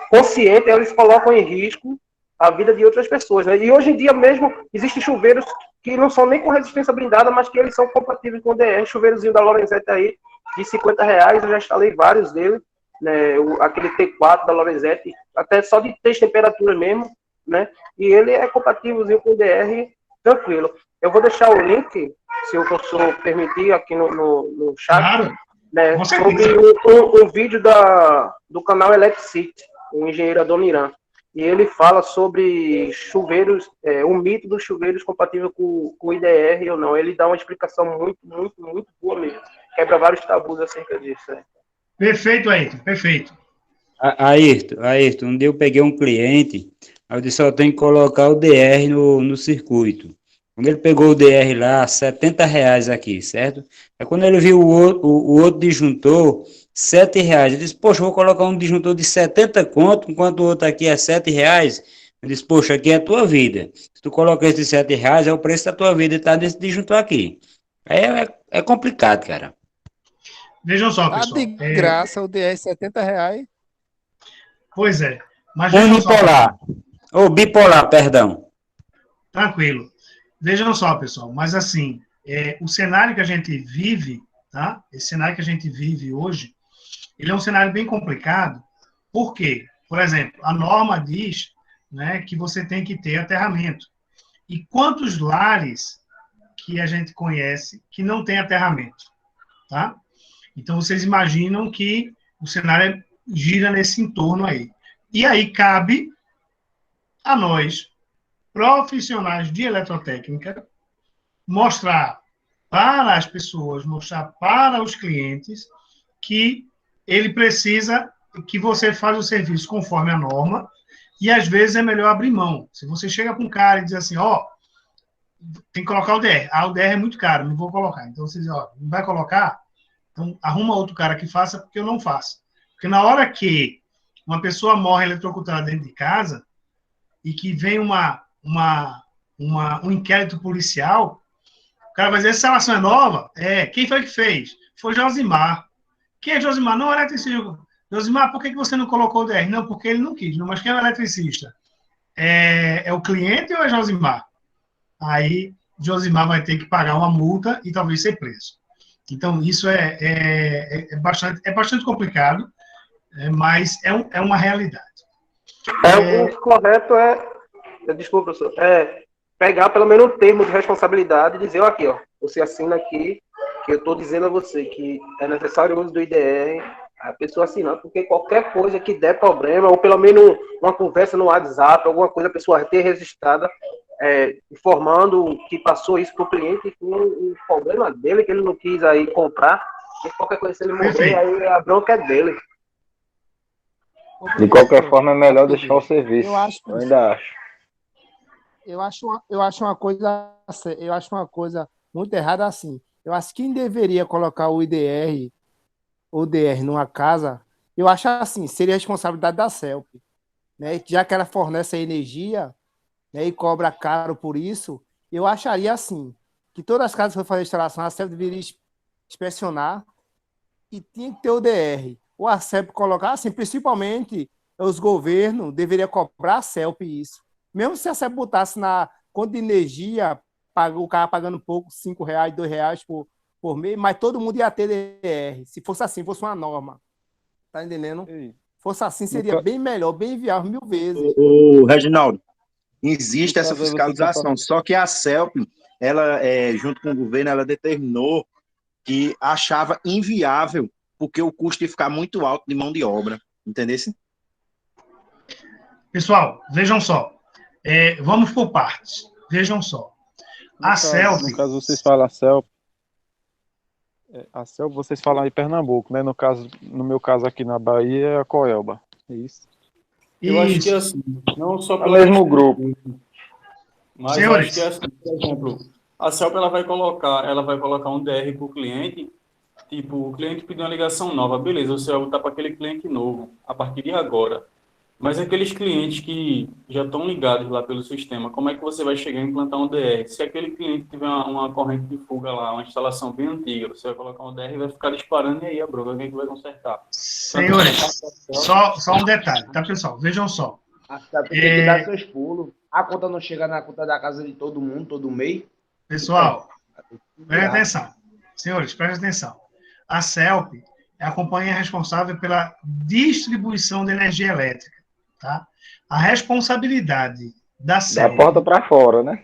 consciente, eles colocam em risco a vida de outras pessoas, né? E hoje em dia mesmo, existem chuveiros que não são nem com resistência blindada, mas que eles são compatíveis com o DR. Chuveirozinho da Lorenzetti aí, de R$50, eu já instalei vários dele, né? Aquele T4 da Lorenzetti, até só de 3 temperaturas mesmo, né? E ele é compatívelzinho com o DR, tranquilo. Eu vou deixar o link, se o professor permitir, aqui no chat, claro, né, sobre um vídeo do canal Electricity, o engenheiro Adoniran. E ele fala sobre chuveiros, o mito dos chuveiros compatível com o IDR ou não. Ele dá uma explicação muito, muito, muito boa mesmo. Quebra vários tabus acerca disso. Né? Perfeito, Ayrton, perfeito. Ayrton, um dia eu peguei um cliente Aí eu disse, só tem que colocar o DR no circuito. Quando ele pegou o DR lá, R$ 70 aqui, certo? Aí quando ele viu o outro disjuntor, R$ 7. Ele disse, poxa, eu vou colocar um disjuntor de 70 conto, enquanto o outro aqui é R$ 7. Eu disse, poxa, aqui é a tua vida. Se tu colocar esse de R$ 7, é o preço da tua vida, tá nesse disjuntor aqui. Aí é complicado, cara. Vejam só, Tá pessoal. de graça o DR R$ 70. Pois é. Mas vejam só. Unipolar. Ou bipolar, perdão. Tranquilo. Vejam só, pessoal. Mas assim, o cenário que a gente vive, tá? Esse cenário que a gente vive hoje, ele é um cenário bem complicado. Por quê? Por exemplo, a norma diz, né, que você tem que ter aterramento. E quantos lares que a gente conhece que não tem aterramento, tá? Então, vocês imaginam que o cenário gira nesse entorno aí. E aí cabe a nós, profissionais de eletrotécnica, mostrar para as pessoas, mostrar para os clientes que ele precisa, que você faz o serviço conforme a norma, e às vezes é melhor abrir mão. Se você chega com um cara e diz assim, tem que colocar o DR. O DR é muito caro, não vou colocar. Então, você diz, não vai colocar? Então, arruma outro cara que faça, porque eu não faço. Porque na hora que uma pessoa morre eletrocutada dentro de casa e que vem um inquérito policial, o cara vai dizer, essa instalação é nova? Quem foi que fez? Foi Josimar. Quem é Josimar? Não, é eletricista. Josimar, por que você não colocou o DR? Não, porque ele não quis. Não, mas quem é o eletricista? É o cliente ou é Josimar? Aí, Josimar vai ter que pagar uma multa e talvez ser preso. Então, isso é bastante complicado, mas é uma realidade. O correto desculpa, professor, pegar pelo menos um termo de responsabilidade e dizer, aqui, você assina aqui, que eu estou dizendo a você que é necessário o uso do IDR, a pessoa assinar, porque qualquer coisa que der problema, ou pelo menos uma conversa no WhatsApp, alguma coisa a pessoa ter registrada, informando que passou isso para o cliente, com o problema dele, que ele não quis aí comprar, e qualquer coisa, se ele morrer, aí a bronca é dele. De qualquer forma, é melhor deixar o serviço. Eu ainda acho. Eu acho uma coisa muito errada assim. Eu acho que quem deveria colocar o DR numa casa, eu acho assim, seria a responsabilidade da CELP, né? Já que ela fornece a energia, né, e cobra caro por isso, eu acharia assim, que todas as casas que for fazer instalação, a CELP deveria inspecionar e tinha que ter o DR. Ou a CELP colocar, assim, principalmente os governos deveriam cobrar a CELP isso. Mesmo se a CELP botasse na conta de energia, o cara pagando pouco, R$5, R$2 por mês, mas todo mundo ia ter DR. Se fosse assim, fosse uma norma. Tá entendendo? Fosse assim, seria bem melhor, bem viável 1000 vezes. O Reginaldo, existe essa fiscalização, só que a CELP, ela, junto com o governo, ela determinou que achava inviável, porque o custo ia ficar muito alto de mão de obra, entendeu? Pessoal, vejam só, vamos por partes, vejam só. A CELP... No caso, vocês falam a CELP, vocês falam em Pernambuco, né? No meu caso aqui na Bahia, é a Coelba, é isso? Eu acho que é assim, não só pelo mesmo grupo. Mas Senhores, acho que é assim, por exemplo, a CELP ela vai colocar um DR para o cliente, tipo, o cliente pediu uma ligação nova, beleza, você vai botar para aquele cliente novo, a partir de agora. Mas aqueles clientes que já estão ligados lá pelo sistema, como é que você vai chegar e implantar um DR? Se aquele cliente tiver uma corrente de fuga lá, uma instalação bem antiga, você vai colocar um DR e vai ficar disparando, e aí a bronca, quem é que vai consertar? Senhores, só um detalhe, tá, pessoal? Vejam só. Tem que dar seus pulos. A conta não chega na conta da casa de todo mundo, todo mês. Pessoal, prestem atenção. Senhores, prestem atenção. A CELP é a companhia responsável pela distribuição de energia elétrica. Tá? A responsabilidade da CELP... Da porta para fora, né?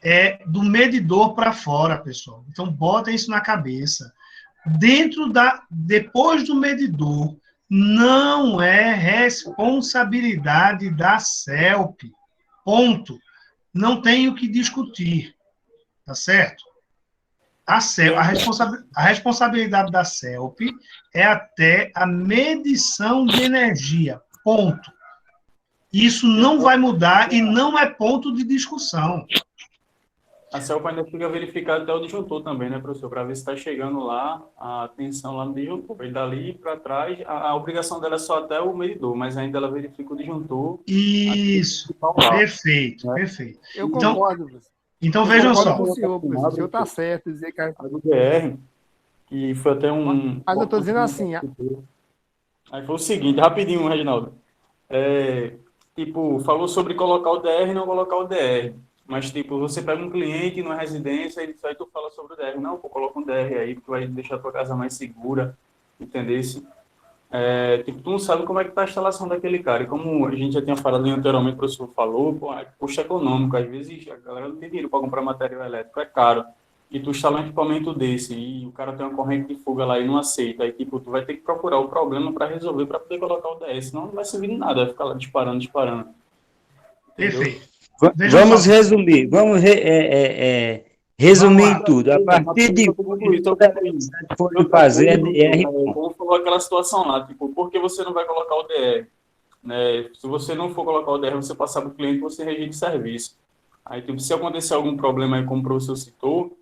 É do medidor para fora, pessoal. Então, botem isso na cabeça. Depois do medidor, não é responsabilidade da CELP. Ponto. Não tem o que discutir. Tá certo? A responsabilidade da CELP é até a medição de energia. Ponto. Isso não vai mudar e não é ponto de discussão. A CELP ainda fica verificado até o disjuntor também, né, professor? Para ver se está chegando lá a tensão lá no disjuntor. E dali para trás, a obrigação dela é só até o medidor, mas ainda ela verifica o disjuntor. Isso, perfeito, perfeito. Eu concordo. Então vejam só. O senhor está certo dizer que a do DR, que foi até um... Mas eu estou dizendo assim... Aí foi o seguinte, rapidinho, Reginaldo. Tipo, falou sobre colocar o DR e não colocar o DR. Mas, tipo, você pega um cliente numa residência e aí tu fala sobre o DR. Não, pô, coloca um DR aí, porque vai deixar a tua casa mais segura, entendesse? Tipo, tu não sabe como é que tá a instalação daquele cara. E como a gente já tinha falado anteriormente, o professor falou, pô, custo econômico. Às vezes a galera não tem dinheiro para comprar material elétrico, é caro. E tu instalar um equipamento desse e o cara tem uma corrente de fuga lá e não aceita. Aí, tipo, tu vai ter que procurar o problema para resolver, para poder colocar o DR. Senão não vai servir de nada, vai ficar lá disparando. Entendeu? Perfeito. Vamos resumir, resumir tudo. A partir de for fazer DR. Como falou aquela situação lá, tipo, por que você não vai colocar o DR? Né? Se você não for colocar o DR, você passar para o cliente, você rejeita o serviço. Aí, tipo, se acontecer algum problema aí, como o professor citou,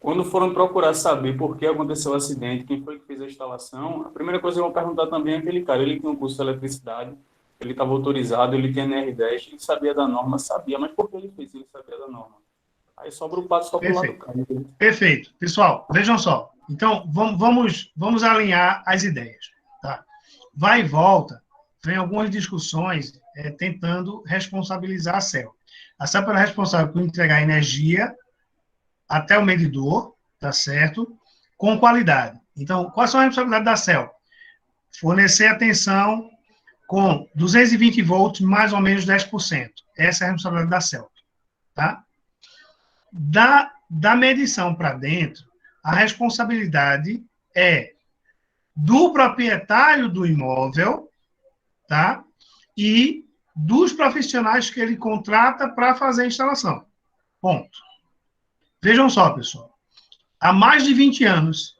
quando foram procurar saber por que aconteceu o acidente, quem foi que fez a instalação, a primeira coisa que eu vou perguntar também é aquele cara, ele tem um curso de eletricidade, ele estava autorizado, ele tinha NR10, ele sabia da norma, mas por que ele fez? Ele sabia da norma. Aí sobra o pato só para o lado do cara. Perfeito. Pessoal, vejam só. Então, vamos alinhar as ideias. Tá? Vai e volta, vem algumas discussões tentando responsabilizar a CELP. A CELP é responsável por entregar energia até o medidor, tá certo? Com qualidade. Então, quais são as responsabilidades da CELP? Fornecer atenção com 220 volts, mais ou menos 10%. Essa é a responsabilidade da CELP. Tá? Da medição para dentro, a responsabilidade é do proprietário do imóvel, tá? E dos profissionais que ele contrata para fazer a instalação. Ponto. Vejam só, pessoal. Há mais de 20 anos,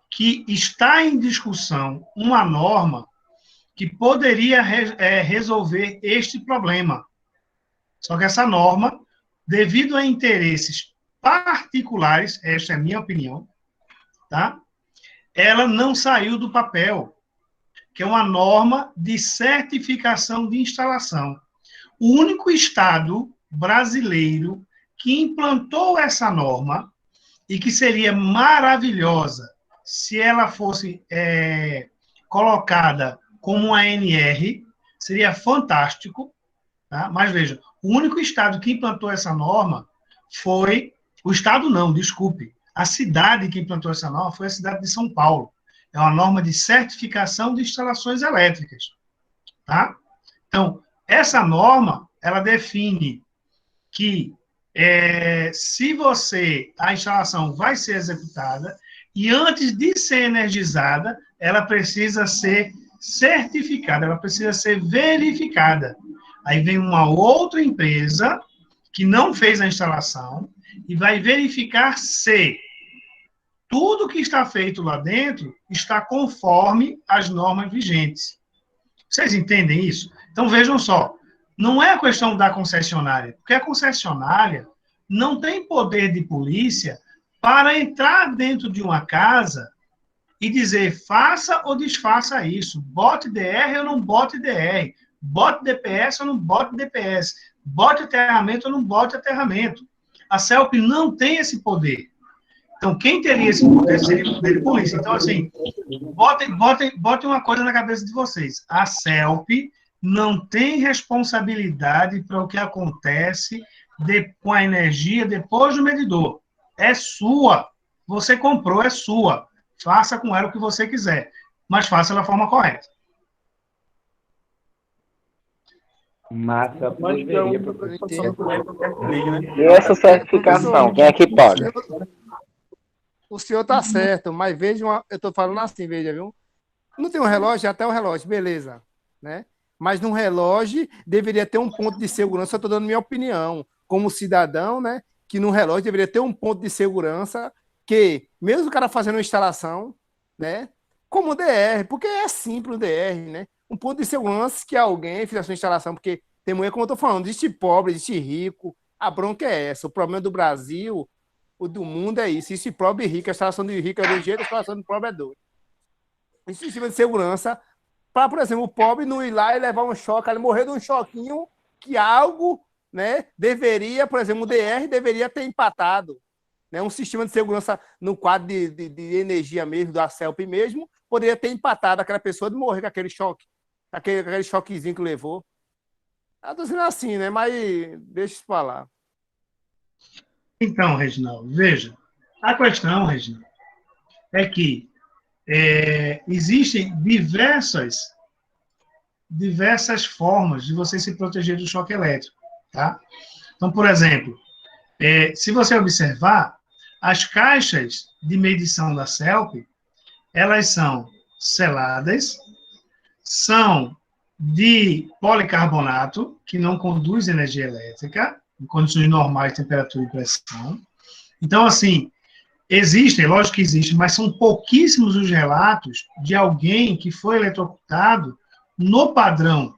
que está em discussão uma norma que poderia resolver este problema. Só que essa norma, devido a interesses particulares, esta é a minha opinião, tá? Ela não saiu do papel, que é uma norma de certificação de instalação. O único estado brasileiro que implantou essa norma e que seria maravilhosa se ela fosse colocada como uma ANR, seria fantástico, tá? Mas veja, o único estado que implantou essa norma foi... O estado não, desculpe. A cidade que implantou essa norma foi a cidade de São Paulo. É uma norma de certificação de instalações elétricas. Tá? Então, essa norma, ela define que se a instalação vai ser executada e antes de ser energizada, ela precisa ser certificada, ela precisa ser verificada. Aí vem uma outra empresa que não fez a instalação e vai verificar se tudo que está feito lá dentro está conforme as normas vigentes. Vocês entendem isso? Então, vejam só, não é a questão da concessionária, porque a concessionária não tem poder de polícia para entrar dentro de uma casa e dizer, faça ou desfaça isso, bote DR ou não bote DR, bote DPS ou não bote DPS, bote aterramento ou não bote aterramento. A CELP não tem esse poder. Então, quem teria esse poder seria o poder de polícia. Então, assim, botem uma coisa na cabeça de vocês. A CELP não tem responsabilidade para o que acontece com a energia depois do medidor. É sua. Você comprou, é sua. Faça com ela o que você quiser, mas faça da forma correta. Massa, poderia, E essa certificação, quem é que paga? O senhor está certo, mas veja, eu estou falando assim, veja, viu? Não tem um relógio, até o relógio, beleza, né? Mas no relógio deveria ter um ponto de segurança, eu estou dando minha opinião, como cidadão, né? Que no relógio deveria ter um ponto de segurança que, mesmo o cara fazendo uma instalação, né? como o DR, porque é simples o DR, né? Um ponto de segurança que alguém fez a sua instalação, porque tem mulher, como eu estou falando, existe pobre, existe rico, a bronca é essa. O problema do Brasil, o do mundo é isso. Existe pobre e rico, a instalação do rico é de um jeito, a instalação do pobre é do outro. Existe sistema de segurança para, por exemplo, o pobre não ir lá e levar um choque, ele morrer de um choquinho que algo, né, deveria, por exemplo, o DR deveria ter empatado. Né, um sistema de segurança no quadro de energia mesmo, da CELP mesmo, poderia ter empatado aquela pessoa de morrer com aquele choque, aquele choquezinho que levou. Estou dizendo assim, né? Mas deixa isso para lá. Então, Reginaldo, veja, a questão, Reginaldo, é que existem diversas formas de você se proteger do choque elétrico, tá? Então, por exemplo, se você observar, as caixas de medição da CELP, elas são seladas, são de policarbonato, que não conduz energia elétrica, em condições normais de temperatura e pressão. Então, assim, existem, lógico que existem, mas são pouquíssimos os relatos de alguém que foi eletrocutado no padrão,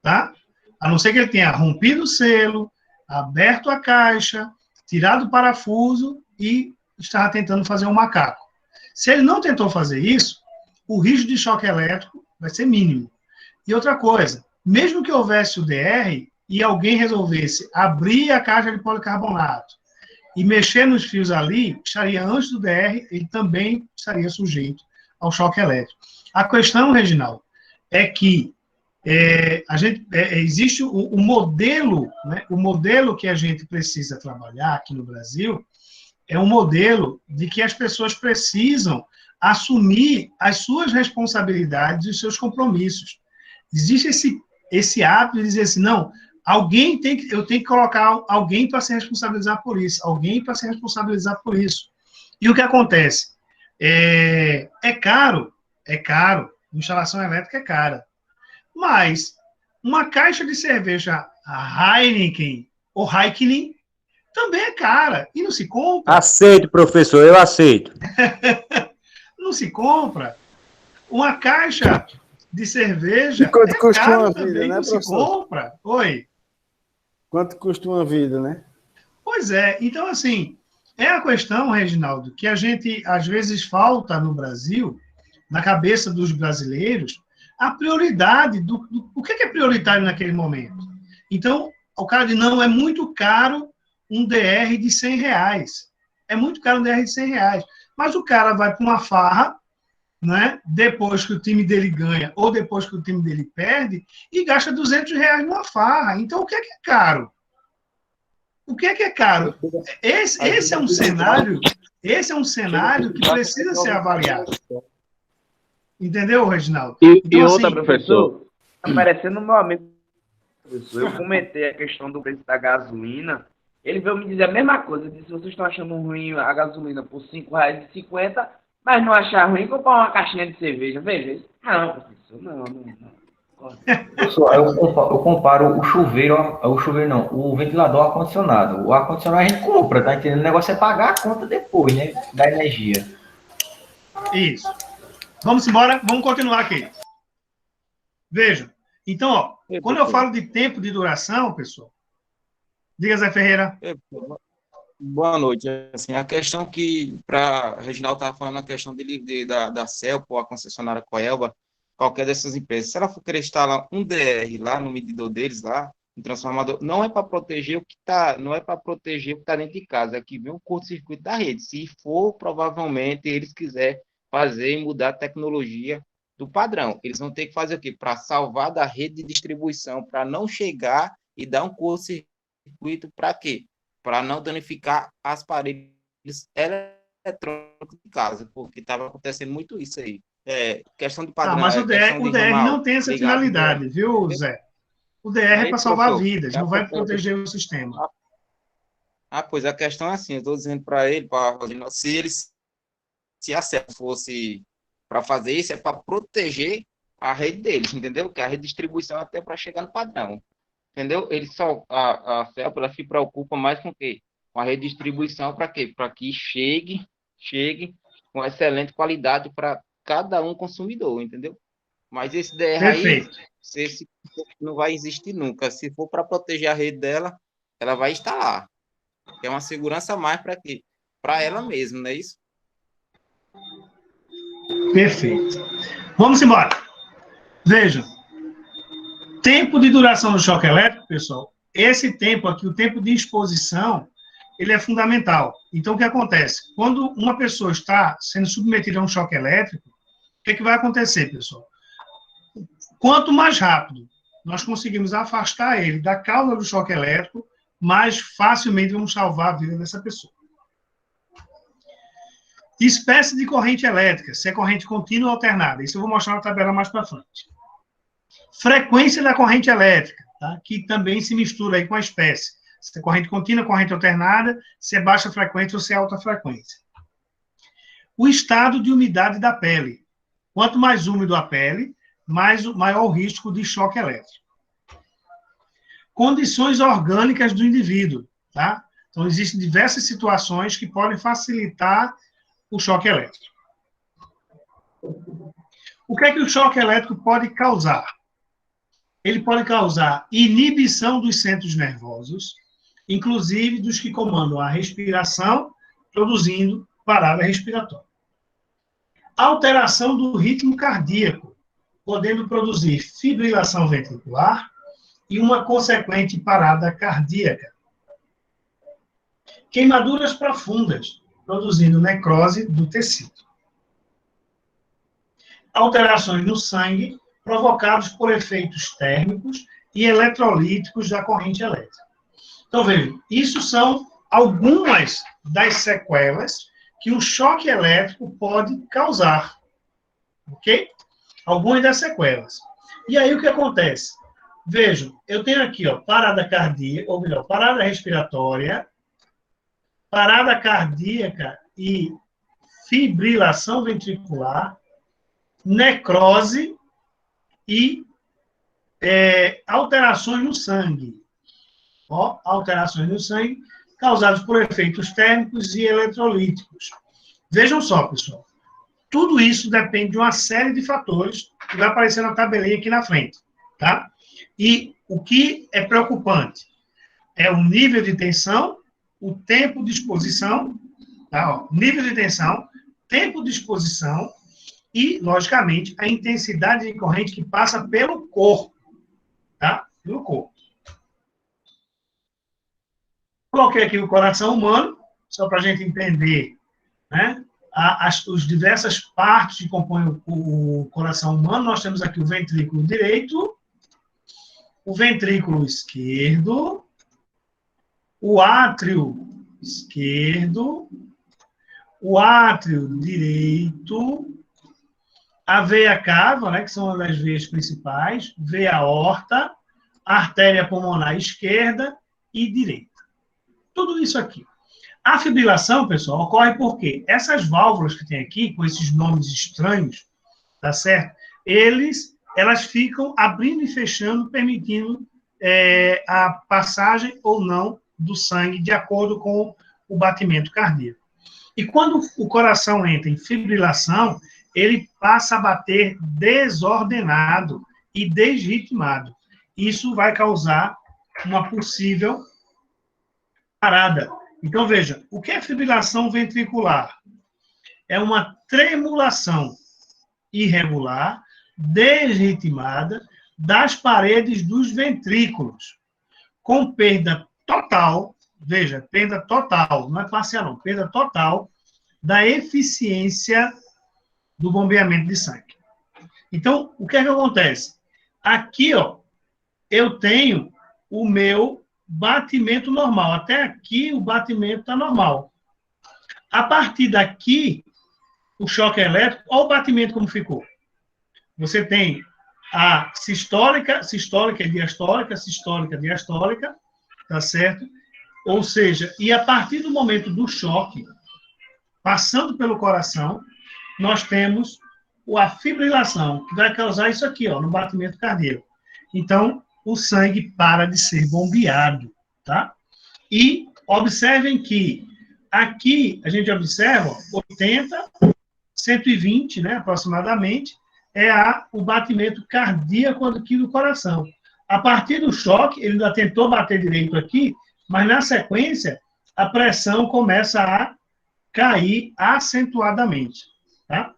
tá? A não ser que ele tenha rompido o selo, aberto a caixa, tirado o parafuso e estava tentando fazer um macaco. Se ele não tentou fazer isso, o risco de choque elétrico vai ser mínimo. E outra coisa, mesmo que houvesse o DR e alguém resolvesse abrir a caixa de policarbonato e mexer nos fios ali, estaria antes do DR, ele também estaria sujeito ao choque elétrico. A questão, Reginaldo, é que existe o modelo, né, o modelo que a gente precisa trabalhar aqui no Brasil é um modelo de que as pessoas precisam assumir as suas responsabilidades e os seus compromissos. Existe esse hábito de dizer assim, não, eu tenho que colocar alguém para se responsabilizar por isso, alguém para se responsabilizar por isso. E o que acontece? É caro, instalação elétrica é cara. Mas uma caixa de cerveja Heineken ou Heikkinen também é cara e não se compra. Aceito, professor, eu aceito. Não se compra. Uma caixa de cerveja quanto custa cara uma também, vida, né, não se professor? compra. Oi? Quanto custa uma vida, né? Pois é. Então, assim, é a questão, Reginaldo, que a gente, às vezes, falta no Brasil, na cabeça dos brasileiros, a prioridade o que é prioritário naquele momento. Então, o cara diz, não, é muito caro um DR de R$100. É muito caro um DR de R$100. Mas o cara vai para uma farra, né, depois que o time dele ganha ou depois que o time dele perde, e gasta R$200 numa farra. Então, o que é caro? O que é caro? Esse é um cenário que precisa ser avaliado. Entendeu, Reginaldo? Então, outra, assim, professor, tá parecendo meu amigo, professor. Eu comentei a questão do preço da gasolina. Ele veio me dizer a mesma coisa. Ele disse, vocês estão achando ruim a gasolina por R$5,50, mas não achar ruim comprar uma caixinha de cerveja. Veja isso. Não, professor, não. Professor, eu comparo o chuveiro não, o ventilador ao ar-condicionado. O ar-condicionado a gente compra, tá entendendo? O negócio é pagar a conta depois, né? Da energia. Isso. Vamos embora, vamos continuar aqui. Vejam. Então, ó, quando eu falo de tempo de duração, pessoal, diga, Zé Ferreira. Boa noite. Assim, a questão que, para Reginaldo estava falando, a questão da CELP ou a concessionária Coelba, qualquer dessas empresas, se ela for querer instalar um DR lá no medidor deles, lá, um transformador, não é para proteger o que está, não é para proteger o que está dentro de casa, é que vem um curto-circuito da rede. Se for, provavelmente, eles quiserem fazer e mudar a tecnologia do padrão. Eles vão ter que fazer o quê? Para salvar da rede de distribuição, para não chegar e dar um curto-circuito para quê? Para não danificar as paredes eletrônicas de casa, porque estava acontecendo muito isso aí. Questão de padrão. Mas o DR não tem essa finalidade, viu, Zé? O DR é para salvar vidas, não vai proteger o sistema. Pois a questão é assim, eu estou dizendo para ele, se a CELP fosse para fazer isso, é para proteger a rede deles, entendeu? Que a rede de distribuição até para chegar no padrão. Entendeu? A CELP ela se preocupa mais com o quê? Com a rede de distribuição para quê? Para que chegue com excelente qualidade para cada um consumidor, entendeu? Mas esse DR Perfeito. aí, esse não vai existir nunca. Se for para proteger a rede dela, ela vai instalar. É uma segurança a mais para quê? Para ela mesma, não é isso? Perfeito. Vamos embora. Vejam. Tempo de duração do choque elétrico, pessoal. Esse tempo aqui, o tempo de exposição, ele é fundamental. Então, o que acontece? Quando uma pessoa está sendo submetida a um choque elétrico, o que vai acontecer, pessoal? Quanto mais rápido nós conseguimos afastar ele da causa do choque elétrico, mais facilmente vamos salvar a vida dessa pessoa. Espécie de corrente elétrica, se é corrente contínua ou alternada. Isso eu vou mostrar na tabela mais para frente. Frequência da corrente elétrica, tá? Que também se mistura aí com a espécie. Se é corrente contínua, corrente alternada, se é baixa frequência ou se é alta frequência. O estado de umidade da pele. Quanto mais úmido a pele, maior o risco de choque elétrico. Condições orgânicas do indivíduo, tá? Então, existem diversas situações que podem facilitar o choque elétrico. O que é que o choque elétrico pode causar? Ele pode causar inibição dos centros nervosos, inclusive dos que comandam a respiração, produzindo parada respiratória. Alteração do ritmo cardíaco, podendo produzir fibrilação ventricular e uma consequente parada cardíaca. Queimaduras profundas, produzindo necrose do tecido. Alterações no sangue, provocados por efeitos térmicos e eletrolíticos da corrente elétrica. Então, vejam, isso são algumas das sequelas que o choque elétrico pode causar. Ok? Algumas das sequelas. E aí, o que acontece? Vejam, eu tenho aqui, ó, parada cardíaca, ou melhor, parada respiratória, parada cardíaca e fibrilação ventricular, necrose e alterações no sangue. Ó, alterações no sangue causadas por efeitos térmicos e eletrolíticos. Vejam só, pessoal. Tudo isso depende de uma série de fatores que vai aparecer na tabelinha aqui na frente, tá? E o que é preocupante é o nível de tensão, o tempo de exposição, tá? Ó, nível de tensão, tempo de exposição e, logicamente, a intensidade de corrente que passa pelo corpo, tá? Pelo corpo. Coloquei aqui o coração humano, só para a gente entender, né? As diversas partes que compõem o coração humano. Nós temos aqui o ventrículo direito, o ventrículo esquerdo, o átrio esquerdo, o átrio direito, a veia cava, né, que são uma das veias principais, veia aorta, artéria pulmonar esquerda e direita. Tudo isso aqui. A fibrilação, pessoal, ocorre porque essas válvulas que tem aqui, com esses nomes estranhos, tá certo? Elas ficam abrindo e fechando, permitindo a passagem ou não do sangue de acordo com o batimento cardíaco. E quando o coração entra em fibrilação, ele passa a bater desordenado e desritmado. Isso vai causar uma possível parada. Então, veja, o que é fibrilação ventricular? É uma tremulação irregular, desritmada, das paredes dos ventrículos, com perda total, veja, perda total, não é parcial não, perda total da eficiência do bombeamento de sangue. Então, o que é que acontece? Aqui, ó, eu tenho o meu batimento normal. Até aqui o batimento está normal. A partir daqui, o choque elétrico, olha o batimento como ficou. Você tem a sistólica e diastólica, sistólica, diastólica, tá certo? Ou seja, e a partir do momento do choque, passando pelo coração, nós temos a fibrilação, que vai causar isso aqui, ó, no batimento cardíaco. Então, o sangue para de ser bombeado, tá? E observem que aqui a gente observa 80, 120, né, aproximadamente, é o batimento cardíaco aqui do coração. A partir do choque, ele ainda tentou bater direito aqui, mas na sequência, a pressão começa a cair acentuadamente, tá?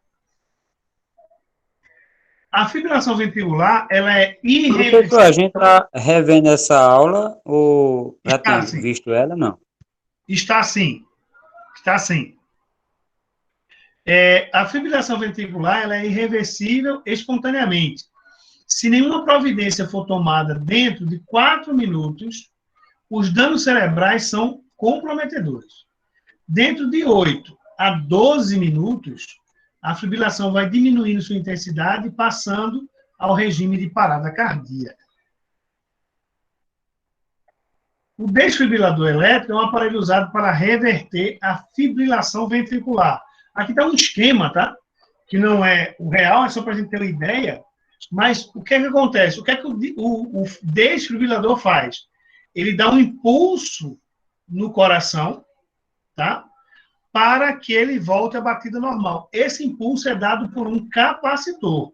A fibrilação ventricular, ela é irreversível. Professor, a gente está revendo essa aula ou já tem assim. visto ela, não? Está sim. Está sim. A fibrilação ventricular, ela é irreversível espontaneamente. Se nenhuma providência for tomada dentro de 4 minutos, os danos cerebrais são comprometedores. Dentro de 8 a 12 minutos, a fibrilação vai diminuindo sua intensidade, passando ao regime de parada cardíaca. O desfibrilador elétrico é um aparelho usado para reverter a fibrilação ventricular. Aqui está um esquema, tá? Que não é o real, é só para a gente ter uma ideia. Mas o que é que acontece? O que é que o desfibrilador faz? Ele dá um impulso no coração, tá? Para que ele volte à batida normal. Esse impulso é dado por um capacitor,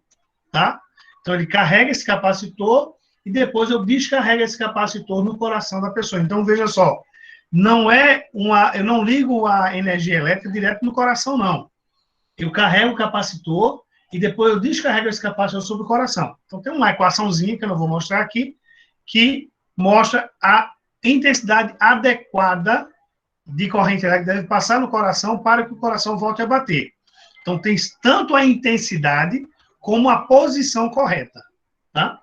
tá? Então, ele carrega esse capacitor e depois eu descarrego esse capacitor no coração da pessoa. Então, veja só, eu não ligo a energia elétrica direto no coração, não. Eu carrego o capacitor e depois eu descarrego esse capacitor sobre o coração. Então, tem uma equaçãozinha que eu não vou mostrar aqui, que mostra a intensidade adequada de corrente elétrica que deve passar no coração para que o coração volte a bater. Então, tem tanto a intensidade como a posição correta, tá?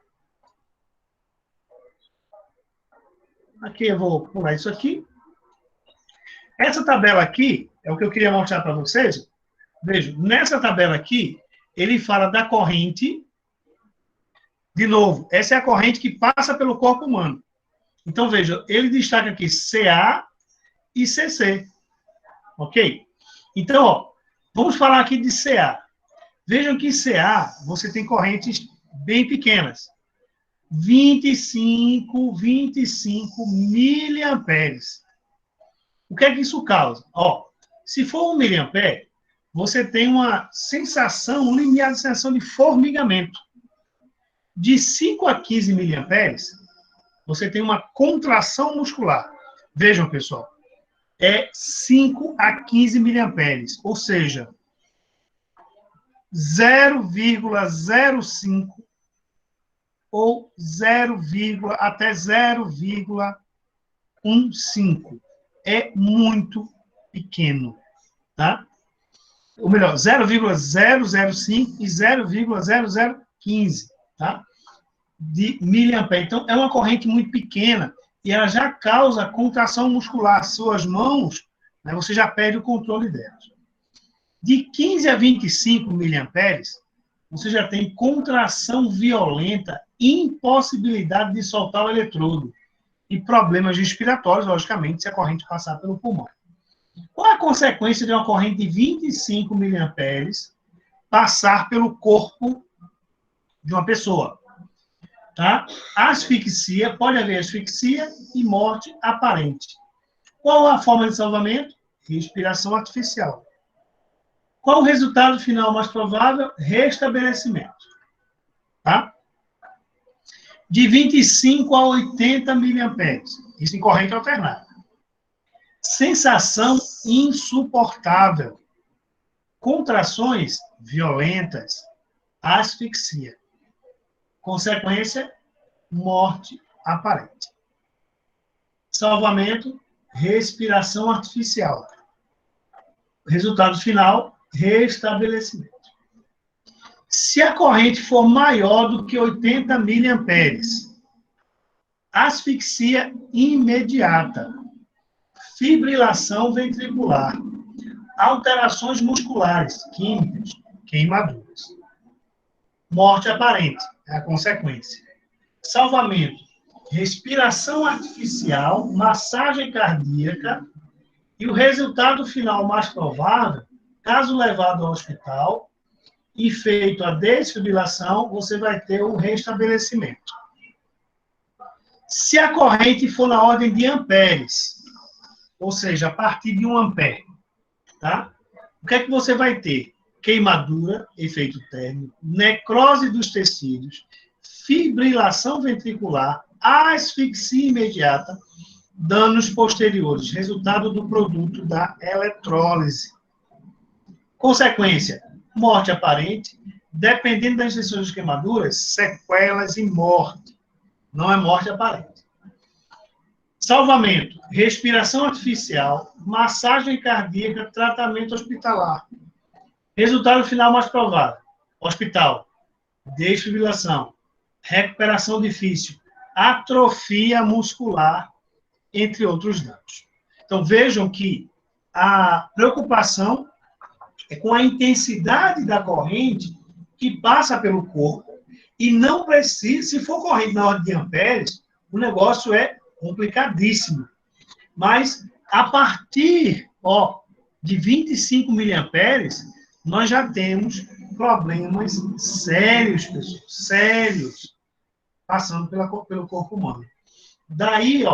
Aqui eu vou pular isso aqui. Essa tabela aqui é o que eu queria mostrar para vocês. Veja, nessa tabela aqui, ele fala da corrente. De novo, essa é a corrente que passa pelo corpo humano. Então, veja, ele destaca aqui CA e CC. Ok? Então, ó, vamos falar aqui de CA. Vejam que CA, você tem correntes bem pequenas. 25 miliamperes. O que é que isso causa? Ó, se for 1 miliampere, você tem uma sensação, um limiar de sensação de formigamento. De 5 a 15 miliamperes, você tem uma contração muscular. Vejam, pessoal, é 5 a 15 miliamperes, ou seja, 0,05 ou 0, até 0,15. É muito pequeno, tá? Ou melhor, 0,005 e 0,0015, tá? De miliampere. Então, é uma corrente muito pequena e ela já causa contração muscular. Suas mãos, né, você já perde o controle delas. De 15 a 25 miliamperes, você já tem contração violenta, impossibilidade de soltar o eletrodo e problemas respiratórios, logicamente, se a corrente passar pelo pulmão. Qual é a consequência de uma corrente de 25 miliamperes passar pelo corpo de uma pessoa? Tá? Asfixia, pode haver asfixia e morte aparente. Qual a forma de salvamento? Respiração artificial. Qual o resultado final mais provável? Restabelecimento. Tá? De 25 a 80 miliamperes. Isso em corrente alternada. Sensação insuportável. Contrações violentas. Asfixia. Consequência, morte aparente. Salvamento, respiração artificial. Resultado final, restabelecimento. Se a corrente for maior do que 80 miliamperes, asfixia imediata, fibrilação ventricular, alterações musculares, químicas, queimaduras. Morte aparente, é a consequência. Salvamento, respiração artificial, massagem cardíaca, e o resultado final mais provável, caso levado ao hospital e feito a desfibrilação, você vai ter o restabelecimento. Se a corrente for na ordem de amperes, ou seja, a partir de 1 ampere, tá? O que é que você vai ter? queimadura, efeito térmico, necrose dos tecidos, fibrilação ventricular, asfixia imediata, danos posteriores, resultado do produto da eletrólise. Consequência, morte aparente, dependendo das extensões de queimaduras, sequelas e morte. Não é morte aparente. Salvamento, respiração artificial, massagem cardíaca, tratamento hospitalar. Resultado final mais provável, hospital, desfibrilação, recuperação difícil, atrofia muscular, entre outros danos. Então, vejam que a preocupação é com a intensidade da corrente que passa pelo corpo e não precisa, se for corrente na ordem de amperes, o negócio é complicadíssimo. Mas, a partir de 25 miliamperes, nós já temos problemas sérios, pessoal, sérios, passando pelo corpo humano. Daí,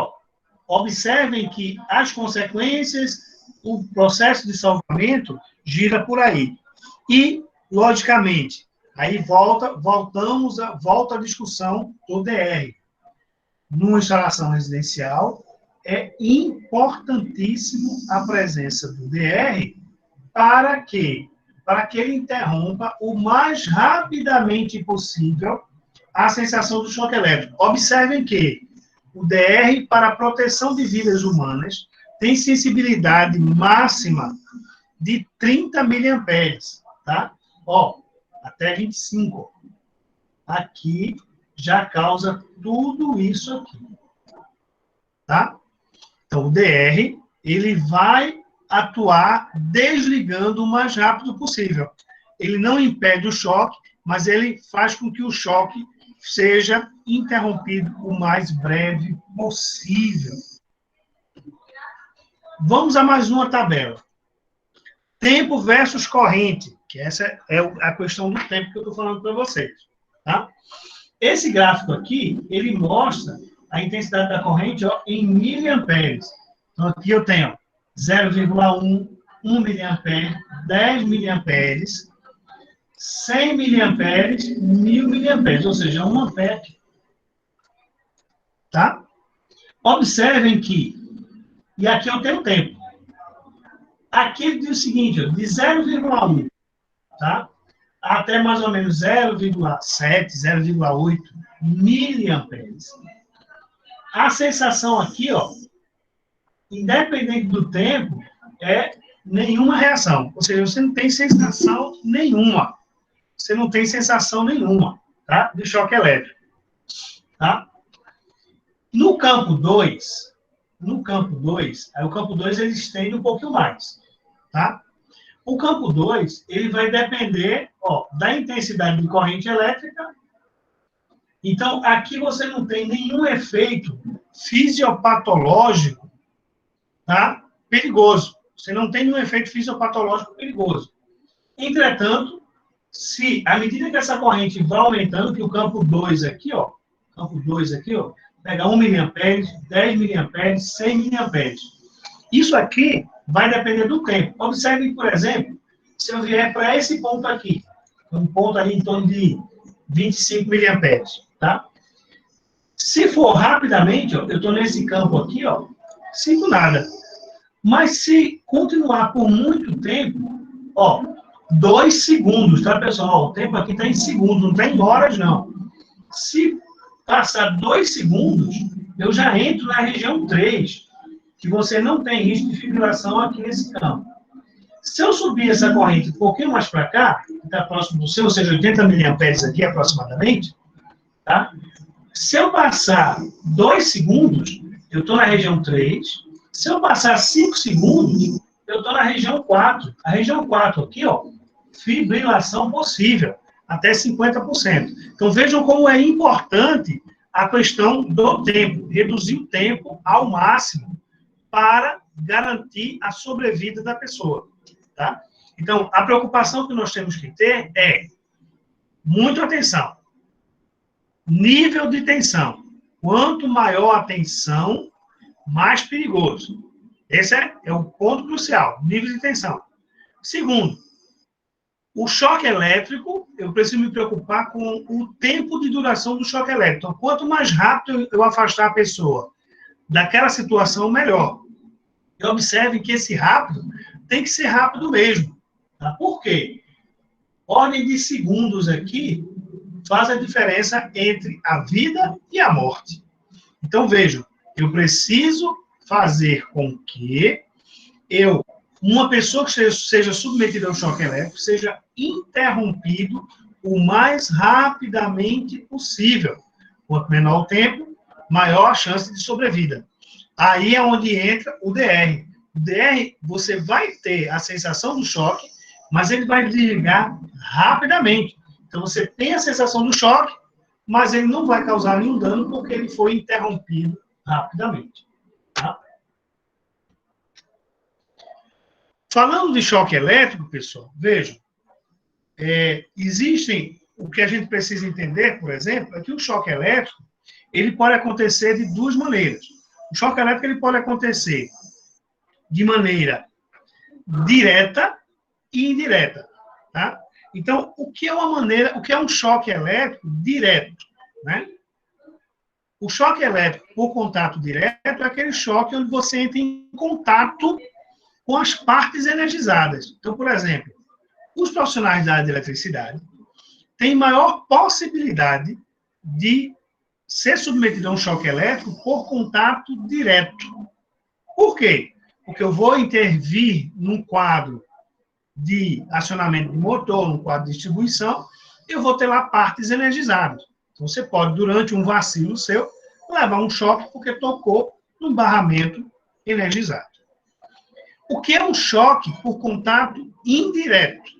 observem que as consequências, o processo de salvamento gira por aí. E, logicamente, aí volta a discussão do DR. Numa instalação residencial, é importantíssimo a presença do DR para que ele interrompa o mais rapidamente possível a sensação do choque elétrico. Observem que o DR, para a proteção de vidas humanas, tem sensibilidade máxima de 30 miliamperes, tá? Até 25. Aqui já causa tudo isso aqui, tá? Então, o DR, ele vai atuar desligando o mais rápido possível. Ele não impede o choque, mas ele faz com que o choque seja interrompido o mais breve possível. Vamos a mais uma tabela. Tempo versus corrente, que essa é a questão do tempo que eu estou falando para vocês. Tá? Esse gráfico aqui, ele mostra a intensidade da corrente em miliamperes. Então, aqui eu tenho 0,1, 1 miliampere, 10 miliamperes, 100 miliamperes, 1000 miliamperes, ou seja, 1 ampere. Tá? Observem que, e aqui eu tenho tempo. Aqui ele diz o seguinte, de 0,1, tá? Até mais ou menos 0,7, 0,8 miliamperes. A sensação aqui, independente do tempo, é nenhuma reação. Ou seja, você não tem sensação nenhuma. Você não tem sensação nenhuma, tá? De choque elétrico. Tá? No campo 2, aí o campo 2 ele estende um pouquinho mais, tá? O campo 2, ele vai depender, da intensidade de corrente elétrica. Então, aqui você não tem nenhum efeito fisiopatológico, tá? Perigoso. Você não tem nenhum efeito fisiopatológico perigoso. Entretanto, se, à medida que essa corrente vai aumentando, que o campo 2 aqui, pega 1 miliamperes, 10 miliamperes, 100 miliamperes. Isso aqui vai depender do tempo. Observem, por exemplo, se eu vier para esse ponto aqui, um ponto ali em torno de 25 miliamperes, tá? Se for rapidamente, eu estou nesse campo aqui, sinto nada. Mas se continuar por muito tempo, 2 segundos, tá, pessoal? O tempo aqui está em segundos, não está em horas, não. Se passar 2 segundos, eu já entro na região 3, que você não tem risco de fibrilação aqui nesse campo. Se eu subir essa corrente um pouquinho mais para cá, que está próximo do seu, ou seja, 80 miliamperes aqui aproximadamente, tá? Se eu passar 2 segundos, eu estou na região 3. Se eu passar 5 segundos, eu estou na região 4. A região 4 aqui, fibrilação possível, até 50%. Então, vejam como é importante a questão do tempo, reduzir o tempo ao máximo para garantir a sobrevida da pessoa. Tá? Então, a preocupação que nós temos que ter é, muita atenção, nível de tensão. Quanto maior a tensão, mais perigoso. Esse é o ponto crucial, nível de tensão. Segundo, O choque elétrico, eu preciso me preocupar com o tempo de duração do choque elétrico. Então, quanto mais rápido eu afastar a pessoa daquela situação, melhor. E observe que esse rápido tem que ser rápido mesmo. Tá? Por quê? Ordem de segundos aqui faz a diferença entre a vida e a morte. Então, vejam, eu preciso fazer com que uma pessoa que seja submetida ao choque elétrico seja interrompido o mais rapidamente possível. Quanto menor o tempo, maior a chance de sobrevida. Aí é onde entra o DR. O DR, você vai ter a sensação do choque, mas ele vai desligar rapidamente. Então, você tem a sensação do choque, mas ele não vai causar nenhum dano porque ele foi interrompido rapidamente. Tá? Falando de choque elétrico, pessoal, vejam, existem, o que a gente precisa entender, por exemplo, é que o choque elétrico, ele pode acontecer de duas maneiras. O choque elétrico, ele pode acontecer de maneira direta e indireta, tá? Então, o que é um choque elétrico direto, né? O choque elétrico por contato direto é aquele choque onde você entra em contato com as partes energizadas. Então, por exemplo, os profissionais da área de eletricidade têm maior possibilidade de ser submetido a um choque elétrico por contato direto. Por quê? Porque eu vou intervir num quadro de acionamento de motor, num quadro de distribuição, eu vou ter lá partes energizadas. Então, você pode, durante um vacilo seu, levar um choque porque tocou num barramento energizado. O que é um choque por contato indireto?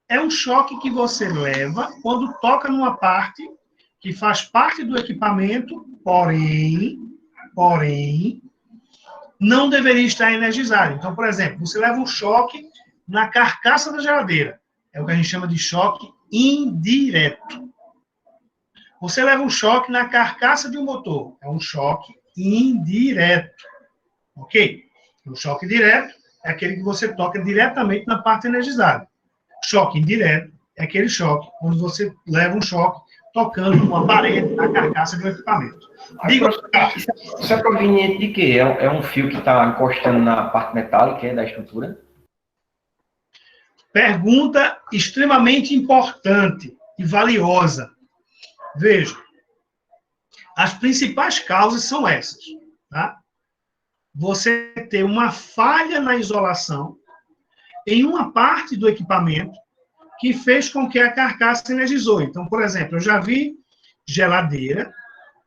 É um choque que você leva quando toca numa parte que faz parte do equipamento, porém, não deveria estar energizado. Então, por exemplo, você leva um choque na carcaça da geladeira. É o que a gente chama de choque indireto. Você leva um choque na carcaça de um motor. É um choque indireto. Ok? O choque direto é aquele que você toca diretamente na parte energizada. Choque indireto é aquele choque onde você leva um choque tocando numa parede, na carcaça do equipamento. Isso é proveniente de quê? É um fio que está encostando na parte metálica da estrutura? Pergunta extremamente importante e valiosa. Veja, as principais causas são essas, tá? Você ter uma falha na isolação em uma parte do equipamento que fez com que a carcaça energizou. Então, por exemplo, eu já vi geladeira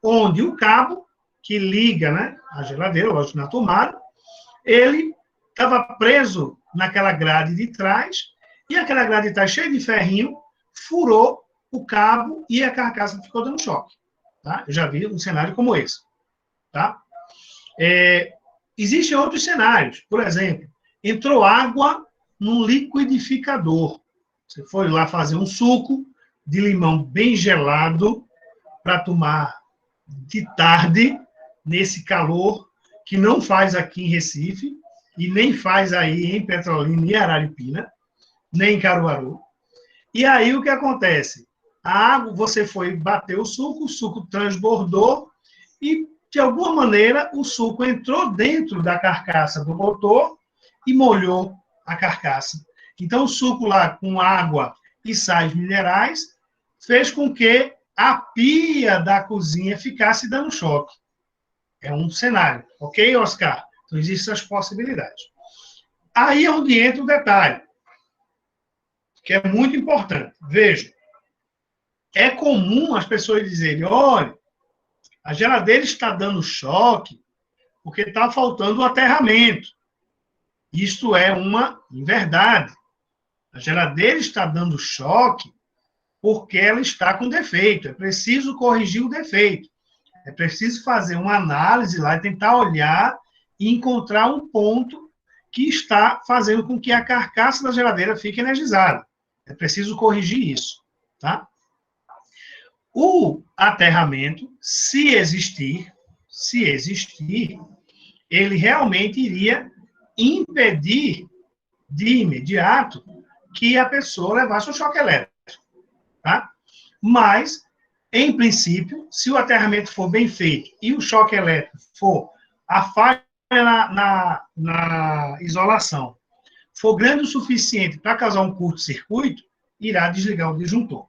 onde o cabo que liga, né, a geladeira, lógico, na tomada, ele estava preso naquela grade de trás e aquela grade de trás cheia de ferrinho furou o cabo e a carcaça ficou dando choque. Tá? Eu já vi um cenário como esse. Tá? Existem outros cenários. Por exemplo, entrou água num liquidificador. Você foi lá fazer um suco de limão bem gelado para tomar de tarde, nesse calor que não faz aqui em Recife e nem faz aí em Petrolina e Araripina, nem em Caruaru. E aí o que acontece? A água, você foi bater o suco transbordou e, de alguma maneira, o suco entrou dentro da carcaça do motor e molhou a carcaça. Então, o suco lá com água e sais minerais fez com que a pia da cozinha ficasse dando choque. É um cenário. Ok, Oscar? Então, existem essas possibilidades. Aí é onde entra o detalhe, que é muito importante. Veja, é comum as pessoas dizerem, olha, a geladeira está dando choque porque está faltando o aterramento. Isto é uma inverdade. A geladeira está dando choque porque ela está com defeito. É preciso corrigir o defeito. É preciso fazer uma análise lá e tentar olhar e encontrar um ponto que está fazendo com que a carcaça da geladeira fique energizada. É preciso corrigir isso, tá? O aterramento, se existir, ele realmente iria impedir de imediato que a pessoa levasse um choque elétrico. Tá? Mas, em princípio, se o aterramento for bem feito e o choque elétrico for a falha na isolação for grande o suficiente para causar um curto-circuito, irá desligar o disjuntor.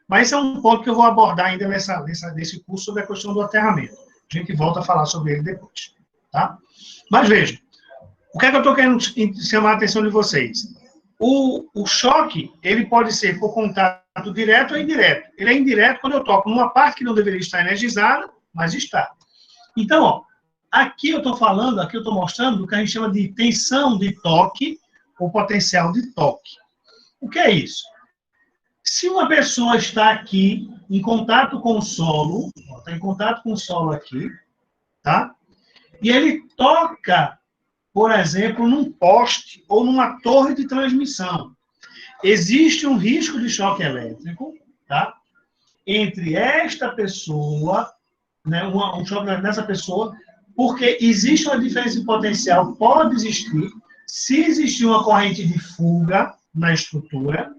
Mas esse é um ponto que eu vou abordar ainda nesse curso sobre a questão do aterramento. A gente volta a falar sobre ele depois. Tá? Mas vejam, o que é que eu estou querendo chamar a atenção de vocês? O choque, ele pode ser por contato direto ou indireto. Ele é indireto quando eu toco numa parte que não deveria estar energizada, mas está. Então, ó, aqui eu estou falando, aqui eu estou mostrando o que a gente chama de tensão de toque ou potencial de toque. O que é isso? Se uma pessoa está aqui em contato com o solo, está em contato com o solo aqui, tá? E ele toca, por exemplo, num poste ou numa torre de transmissão. Existe um risco de choque elétrico, tá? Entre esta pessoa, né, um choque nessa pessoa, porque existe uma diferença de potencial, pode existir, se existir uma corrente de fuga na estrutura,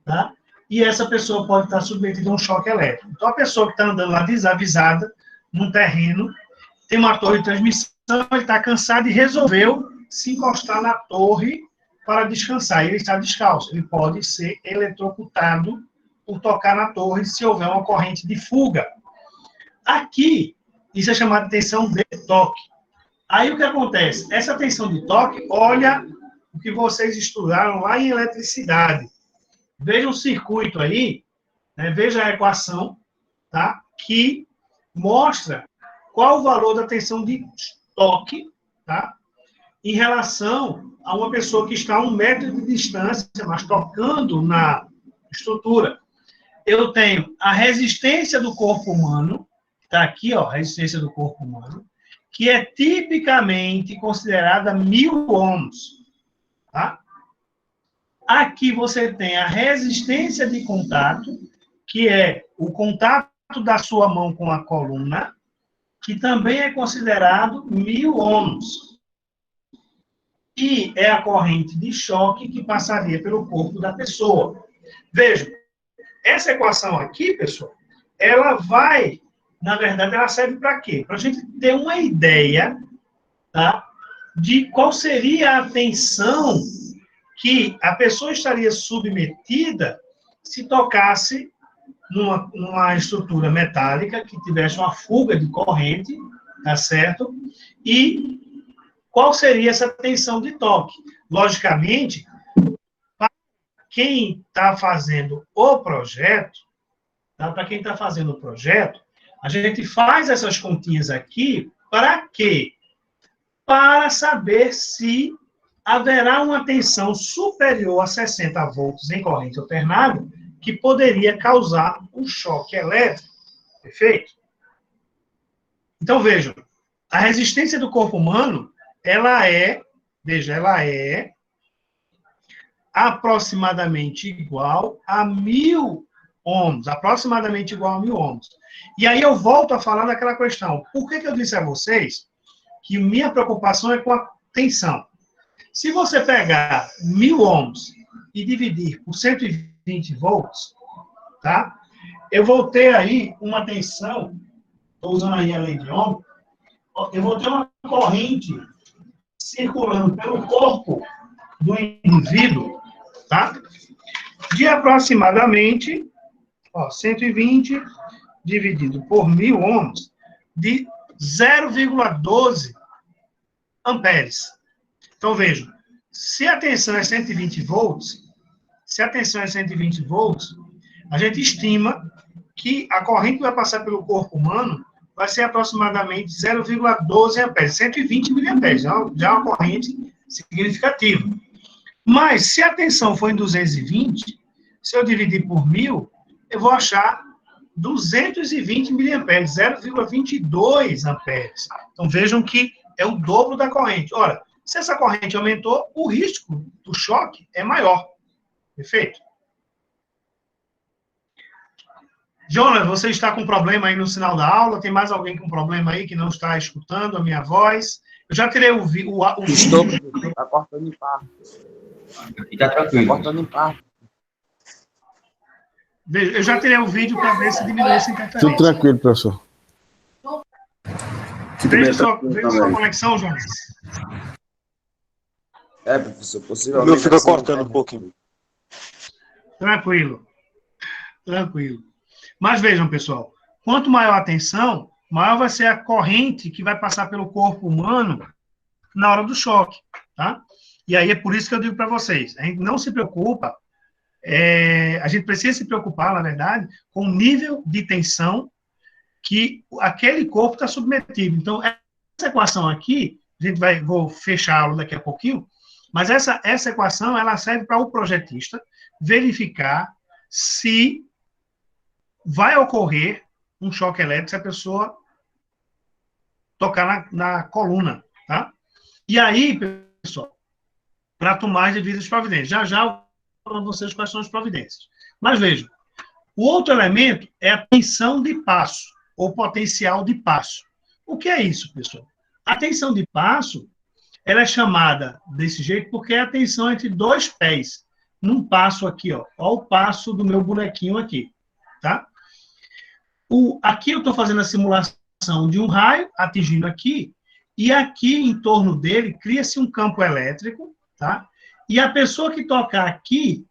tá? E essa pessoa pode estar submetida a um choque elétrico. Então, a pessoa que está andando lá desavisada, num terreno, tem uma torre de transmissão, ele está cansado e resolveu se encostar na torre para descansar. Ele está descalço. Ele pode ser eletrocutado por tocar na torre se houver uma corrente de fuga. Aqui, isso é chamado de tensão de toque. Aí o que acontece? Essa tensão de toque, olha o que vocês estudaram lá em eletricidade. Veja o circuito aí, né? Veja a equação, tá? Que mostra qual o valor da tensão de toque, tá? Em relação a uma pessoa que está a 1 metro de distância, mas tocando na estrutura. Eu tenho a resistência do corpo humano, está aqui, ó, a resistência do corpo humano, que é tipicamente considerada 1000 ohms, tá? Aqui você tem a resistência de contato, que é o contato da sua mão com a coluna, que também é considerado 1000 ohms. E é a corrente de choque que passaria pelo corpo da pessoa. Vejam, essa equação aqui, pessoal, ela vai, na verdade, ela serve para quê? Para a gente ter uma ideia, tá, de qual seria a tensão que a pessoa estaria submetida se tocasse numa estrutura metálica que tivesse uma fuga de corrente, tá certo? E qual seria essa tensão de toque? Logicamente, para quem está fazendo o projeto, tá? Para quem está fazendo o projeto, a gente faz essas continhas aqui para quê? Para saber se haverá uma tensão superior a 60 volts em corrente alternada que poderia causar um choque elétrico. Perfeito? Então, vejam, a resistência do corpo humano, ela é aproximadamente igual a 1000 ohms, aproximadamente igual a 1000 ohms. E aí eu volto a falar daquela questão. Por que eu disse a vocês que minha preocupação é com a tensão? Se você pegar 1000 ohms e dividir por 120 volts, tá? Eu vou ter aí uma tensão, estou usando aí a lei de Ohm, eu vou ter uma corrente circulando pelo corpo do indivíduo, tá? De aproximadamente, 120 dividido por 1000 ohms, de 0,12 amperes. Então, vejam, se a tensão é 120 volts, a gente estima que a corrente que vai passar pelo corpo humano vai ser aproximadamente 0,12 amperes, 120 miliamperes, já é uma corrente significativa. Mas, se a tensão for em 220, se eu dividir por 1000, eu vou achar 220 miliamperes, 0,22 amperes. Então, vejam que é o dobro da corrente. Ora, se essa corrente aumentou, o risco do choque é maior. Perfeito? Jonas, você está com problema aí no sinal da aula? Tem mais alguém com problema aí que não está escutando a minha voz? Eu já tirei o vídeo. Estou, está cortando em parte. E tá tranquilo. Cortando em parte. Veja, eu já tirei o vídeo para ver se diminui essa interferência. Tudo tranquilo, professor. Veja sua conexão, Jonas. Professor, O possivelmente. meu fica cortando um pouquinho. Tranquilo. Tranquilo. Mas vejam, pessoal, quanto maior a tensão, maior vai ser a corrente que vai passar pelo corpo humano na hora do choque, tá? E aí é por isso que eu digo para vocês, a gente não se preocupa, a gente precisa se preocupar, na verdade, com o nível de tensão que aquele corpo está submetido. Então, essa equação aqui, vou fechá-lo daqui a pouquinho, mas essa equação, ela serve para o projetista verificar se vai ocorrer um choque elétrico se a pessoa tocar na coluna, tá? E aí, pessoal, para tomar as devidas providências. Já eu vou falar para vocês quais são as providências. Mas vejam, o outro elemento é a tensão de passo, ou potencial de passo. O que é isso, pessoal? A tensão de passo, ela é chamada desse jeito porque é a tensão entre dois pés, num passo aqui, ó. Olha o passo do meu bonequinho aqui, tá? Aqui eu estou fazendo a simulação de um raio atingindo aqui, e aqui em torno dele cria-se um campo elétrico, tá? E a pessoa que tocar aqui,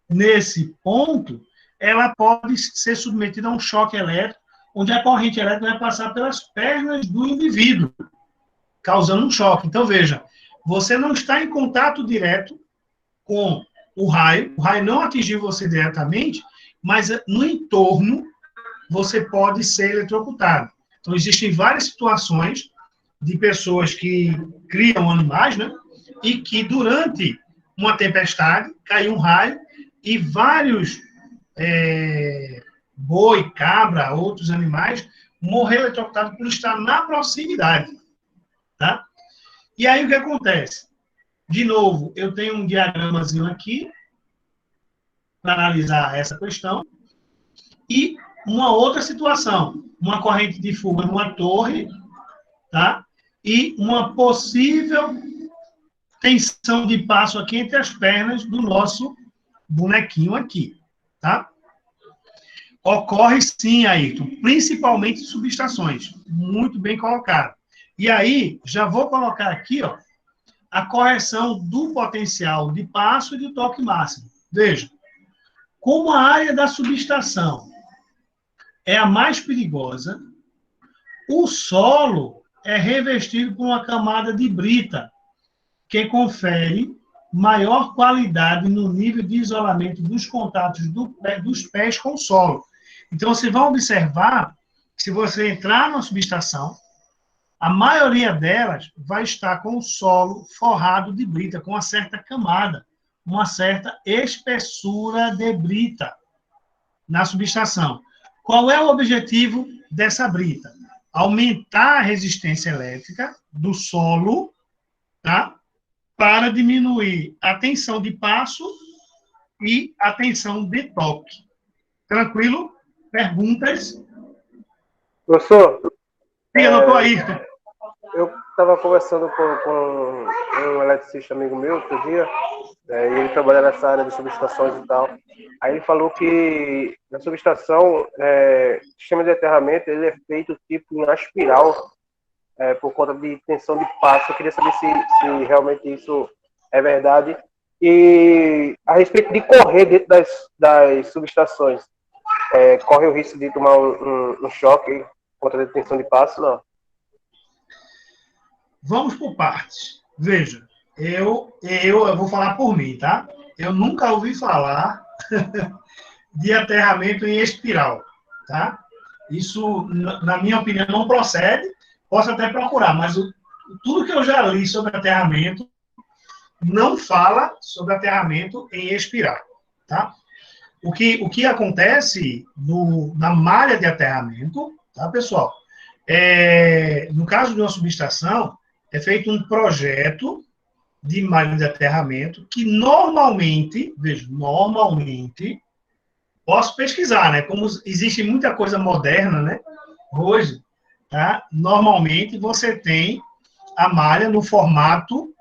nesse ponto, ela pode ser submetida a um choque elétrico, onde a corrente elétrica vai passar pelas pernas do indivíduo, causando um choque. Então, veja, você não está em contato direto com o raio não atingiu você diretamente, mas no entorno você pode ser eletrocutado. Então, existem várias situações de pessoas que criam animais, né? E que durante uma tempestade caiu um raio e vários boi, cabra, outros animais morreram eletrocutados por estar na proximidade, tá? E aí o que acontece? De novo, eu tenho um diagramazinho aqui para analisar essa questão e uma outra situação, uma corrente de fuga numa torre, tá? E uma possível tensão de passo aqui entre as pernas do nosso bonequinho aqui, tá? Ocorre sim, Ayrton, principalmente em subestações. Muito bem colocado. E aí, já vou colocar aqui, ó, a correção do potencial de passo e de toque máximo. Veja, como a área da subestação é a mais perigosa, o solo é revestido com uma camada de brita, que confere maior qualidade no nível de isolamento dos contatos dos pés com o solo. Então, vocês vão observar que se você entrar na subestação, a maioria delas vai estar com o solo forrado de brita, com uma certa camada, uma certa espessura de brita na subestação. Qual é o objetivo dessa brita? Aumentar a resistência elétrica do solo, tá? Para diminuir a tensão de passo e a tensão de toque. Tranquilo? Perguntas? Professor, doutor Ayrton. Eu estava conversando com um eletricista amigo meu outro dia, e ele trabalha nessa área de subestações e tal. Aí ele falou que na subestação, o sistema de aterramento ele é feito tipo em espiral, por conta de tensão de passo. Eu queria saber se realmente isso é verdade. E a respeito de correr dentro das subestações, corre o risco de tomar um choque por conta da tensão de passo, não? Vamos por partes. Veja, eu vou falar por mim, tá? Eu nunca ouvi falar de aterramento em espiral, tá? Isso, na minha opinião, não procede. Posso até procurar, mas tudo que eu já li sobre aterramento não fala sobre aterramento em espiral, tá? O que acontece na malha de aterramento, tá, pessoal? No caso de uma subestação, é feito um projeto de malha de aterramento que normalmente, veja, posso pesquisar, né? Como existe muita coisa moderna, né? Hoje, tá? Normalmente você tem a malha no formato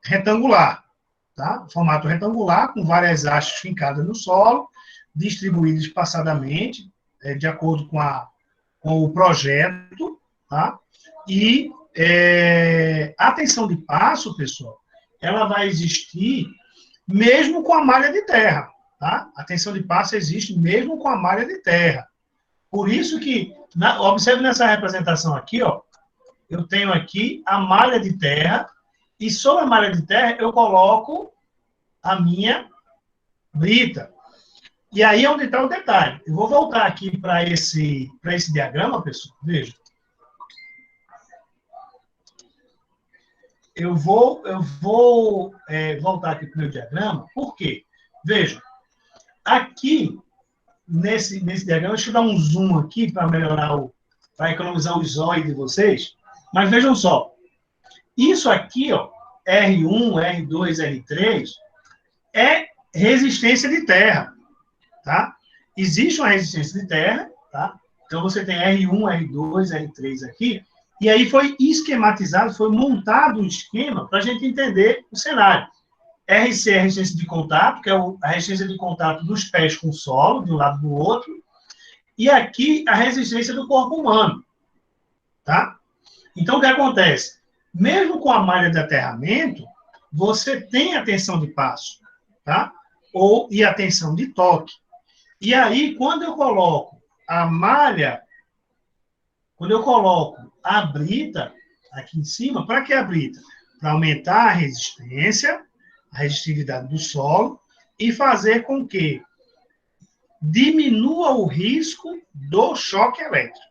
retangular, tá? Formato retangular, com várias hastes fincadas no solo, distribuídas espaçadamente, de acordo com o projeto, tá? E a tensão de passo, pessoal, ela vai existir mesmo com a malha de terra, tá? A tensão de passo existe mesmo com a malha de terra. Por isso que, observe nessa representação aqui, ó, eu tenho aqui a malha de terra, e sobre a malha de terra eu coloco a minha brita. E aí é onde está o detalhe. Eu vou voltar aqui para esse diagrama, pessoal. Veja. Eu vou voltar aqui para o meu diagrama. Por quê? Veja. Aqui, nesse diagrama, deixa eu dar um zoom aqui para melhorar para economizar o zóio de vocês. Mas vejam só. Isso aqui, ó, R1, R2, R3, é resistência de terra. Tá? Existe uma resistência de terra, tá? Então você tem R1, R2, R3 aqui, e aí foi esquematizado, foi montado um esquema para a gente entender o cenário. RC é a resistência de contato, que é a resistência de contato dos pés com o solo, de um lado do outro, e aqui a resistência do corpo humano, tá? Então o que acontece? Mesmo com a malha de aterramento, você tem a tensão de passo, tá? E a tensão de toque. E aí, quando eu coloco a malha, quando eu coloco a brita aqui em cima, para que a brita? Para aumentar a resistência, a resistividade do solo, e fazer com que diminua o risco do choque elétrico.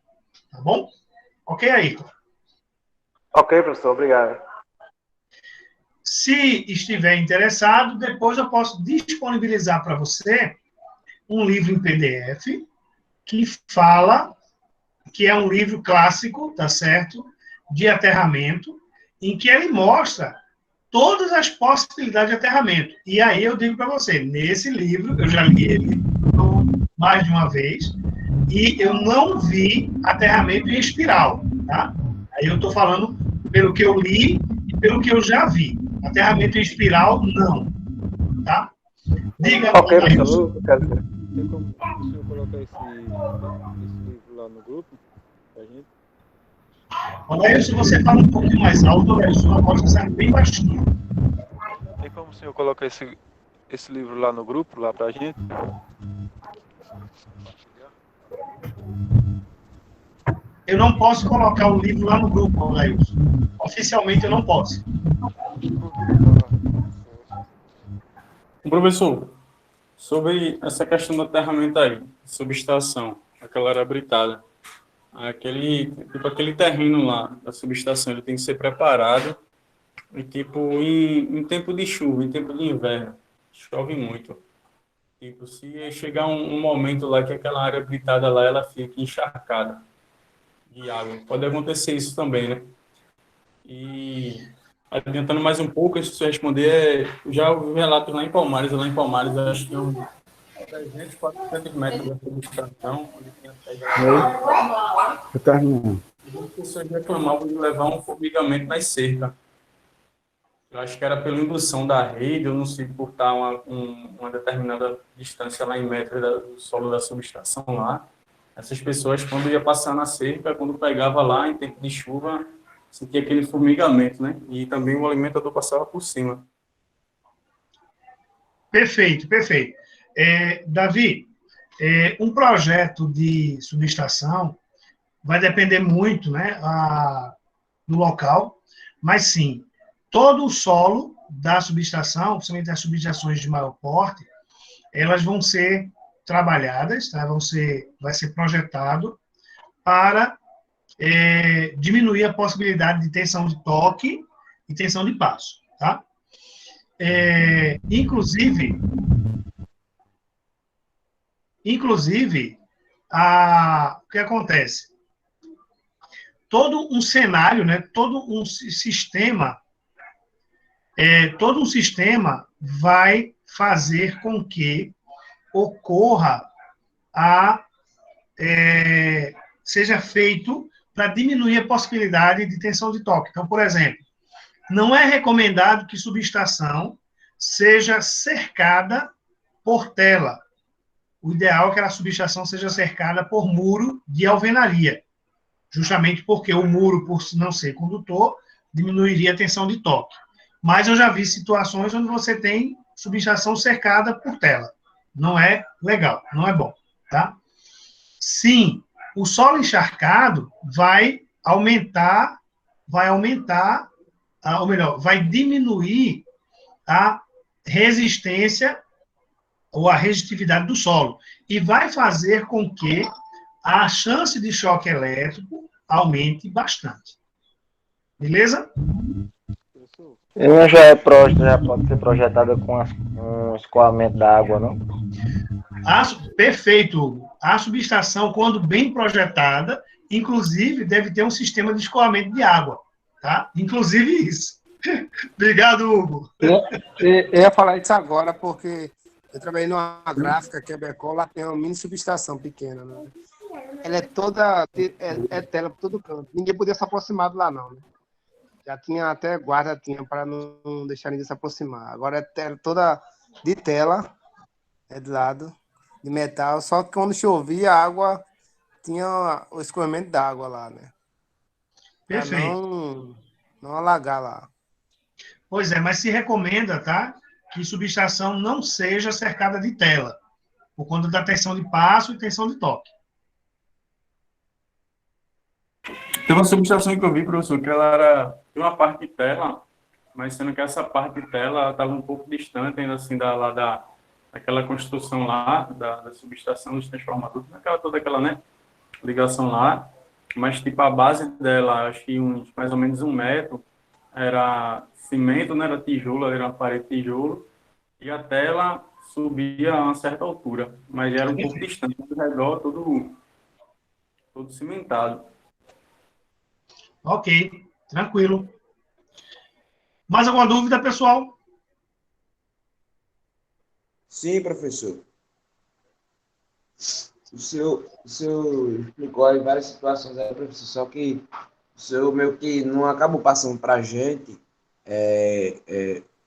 Tá bom? Ok, Ayrton? Ok, professor, obrigado. Se estiver interessado, depois eu posso disponibilizar para você um livro em PDF que fala, que é um livro clássico, tá certo? De aterramento, em que ele mostra todas as possibilidades de aterramento. E aí eu digo para você, nesse livro, eu já li ele mais de uma vez, e eu não vi aterramento em espiral, tá? Aí eu estou falando pelo que eu li e pelo que eu já vi. Aterramento em espiral, não. Tá? Diga, ok, professor, eu quero ver. Tem como o senhor colocar esse livro lá no grupo pra gente? Olha, se você fala um pouquinho mais alto, a sua voz sai bem baixinho. Tem como o senhor colocar esse livro lá no grupo, lá pra gente? Eu não posso colocar o livro lá no grupo, Lailson. Oficialmente eu não posso. Professor, sobre essa questão do aterramento aí, subestação, aquela área habitada, aquele terreno lá da subestação, ele tem que ser preparado e, tipo, em tempo de chuva, em tempo de inverno, chove muito. Tipo, se chegar um momento lá que aquela área habitada lá, ela fica encharcada de água. Pode acontecer isso também, né? E adiantando mais um pouco, se você responder, já ouvi relatos lá em Palmares, eu acho que uns 300, 400 metros da subestação, onde tinha as pessoas reclamavam de levar um formigamento nas cercas. Eu acho que era pela indução da rede, eu não sei, por estar uma determinada distância lá em metros do solo da subestação lá. Essas pessoas, quando ia passar na cerca, quando pegava lá em tempo de chuva, sentia aquele formigamento, né? E também o alimentador passava por cima. Perfeito, perfeito. Davi, um projeto de subestação vai depender muito, né, do local, mas sim, todo o solo da subestação, principalmente as subestações de maior porte, elas vão ser trabalhadas, tá? Vai ser projetado para diminuir a possibilidade de tensão de toque e tensão de passo, tá? Inclusive, o que acontece? Todo um cenário, né, todo um sistema vai fazer com que ocorra seja feito para diminuir a possibilidade de tensão de toque. Então, por exemplo, não é recomendado que subestação seja cercada por tela. O ideal é que a subestação seja cercada por muro de alvenaria, justamente porque o muro, por não ser condutor, diminuiria a tensão de toque. Mas eu já vi situações onde você tem subestação cercada por tela. Não é legal, não é bom, tá? Sim, o solo encharcado vai aumentar, ou melhor, vai diminuir a resistência ou a resistividade do solo e vai fazer com que a chance de choque elétrico aumente bastante. Beleza? Ela já pode ser projetada com um escoamento da água, não? Perfeito, Hugo. A subestação, quando bem projetada, inclusive, deve ter um sistema de escoamento de água, tá? Inclusive isso. Obrigado, Hugo. Eu ia falar isso agora, porque eu trabalhei numa gráfica que é Becol, lá tem uma mini subestação pequena, né? Ela é toda, é tela por todo canto. Ninguém podia se aproximar de lá, não, né? Já tinha até guarda, para não deixar ninguém se aproximar. Agora é tela, toda de tela, de lado, de metal, só que quando chovia, a água tinha o escoamento d'água lá, né? Perfeito. Não alagar lá. Pois é, mas se recomenda, tá? Que subestação não seja cercada de tela, por conta da tensão de passo e tensão de toque. Tem uma subestação que eu vi, professor, que ela era de uma parte de tela, mas sendo que essa parte de tela estava um pouco distante ainda assim daquela construção lá, da subestação dos transformadores, toda aquela, né, ligação lá, mas tipo a base dela, acho que mais ou menos 1 metro, era cimento, não era tijolo, era uma parede de tijolo, e a tela subia a uma certa altura, mas era um pouco distante, ao redor todo cimentado. Ok, tranquilo. Mais alguma dúvida, pessoal? Sim, professor. O senhor explicou aí várias situações aí, professor, só que o senhor meio que não acabou passando para a gente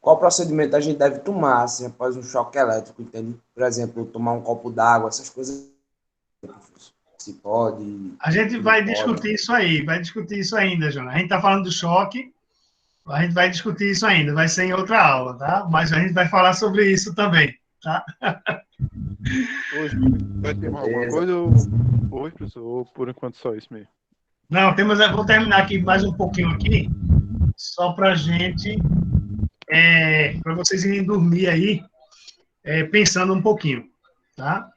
qual procedimento a gente deve tomar assim, após um choque elétrico, entende? Por exemplo, tomar um copo d'água, essas coisas. Se pode... A gente vai discutir isso aí, ainda, Jonas. A gente está falando do choque, a gente vai discutir isso ainda, vai ser em outra aula, tá? Mas a gente vai falar sobre isso também, tá? Hoje vai ter mais alguma coisa hoje, professor? Ou por enquanto só isso mesmo? Não, vou terminar aqui mais um pouquinho aqui, só para gente, para vocês irem dormir aí, pensando um pouquinho, tá?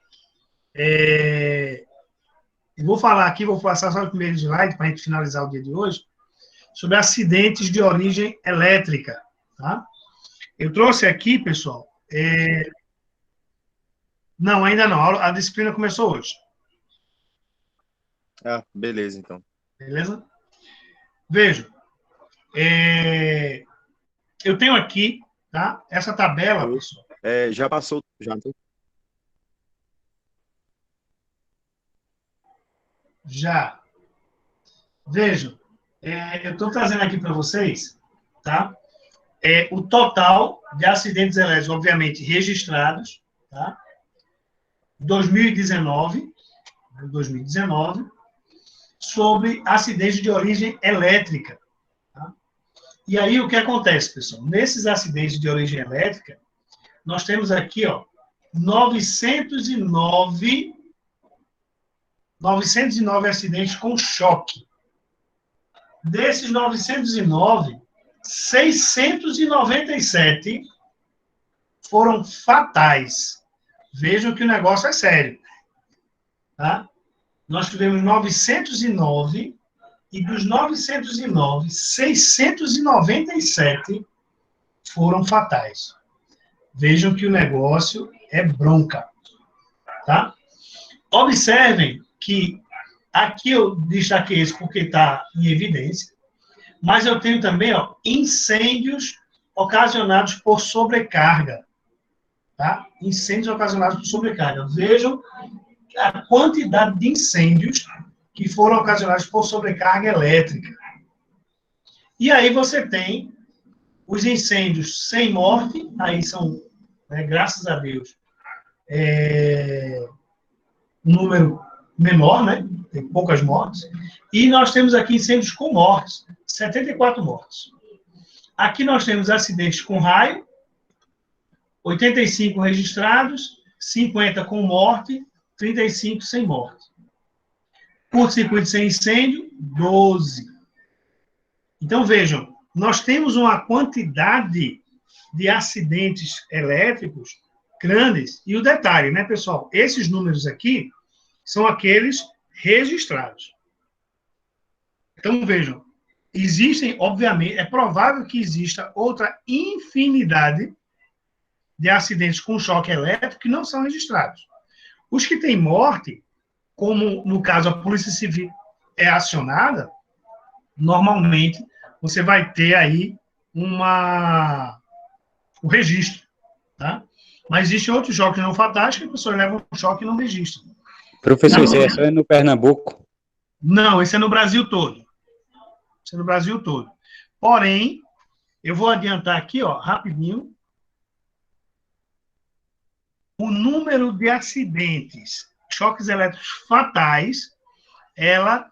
Vou falar aqui, vou passar só o primeiro slide para a gente finalizar o dia de hoje, sobre acidentes de origem elétrica, tá? Eu trouxe aqui, pessoal, não, ainda não, a disciplina começou hoje. Ah, beleza, então. Beleza? Vejam, eu tenho aqui, tá? Essa tabela, pessoal. Já passou, já. Já. Vejam, eu estou trazendo aqui para vocês, tá? O total de acidentes elétricos, obviamente, registrados, tá? 2019, sobre acidentes de origem elétrica. Tá? E aí, o que acontece, pessoal? Nesses acidentes de origem elétrica, nós temos aqui, ó, 909 acidentes com choque. Desses 909, 697 foram fatais. Vejam que o negócio é sério. Tá? Nós tivemos 909, e dos 909, 697 foram fatais. Vejam que o negócio é bronca. Tá? Observem que aqui eu destaquei isso porque está em evidência, mas eu tenho também, ó, incêndios ocasionados por sobrecarga. Tá? Incêndios ocasionados por sobrecarga. Vejam a quantidade de incêndios que foram ocasionados por sobrecarga elétrica. E aí você tem Os incêndios sem morte, aí são, né, graças a Deus, um número menor, né? Tem poucas mortes. E nós temos aqui incêndios com mortes, 74 mortes. Aqui nós temos acidentes com raio, 85 registrados, 50 com morte, 35 sem morte. Curto-circuito sem incêndio, 12. Então, vejam, nós temos uma quantidade de acidentes elétricos grandes. E o detalhe, né, pessoal? Esses números aqui são aqueles registrados. Então, vejam, existem, obviamente, é provável que exista outra infinidade de acidentes com choque elétrico que não são registrados. Os que têm morte, como no caso a Polícia Civil é acionada, normalmente você vai ter aí um registro, tá? Mas existem outros choques não fatais que a pessoa leva um choque e não registra. Professor, isso é só no Pernambuco? Não, esse é no Brasil todo. Isso é no Brasil todo. Porém, eu vou adiantar aqui, ó, rapidinho. O número de acidentes, choques elétricos fatais, ela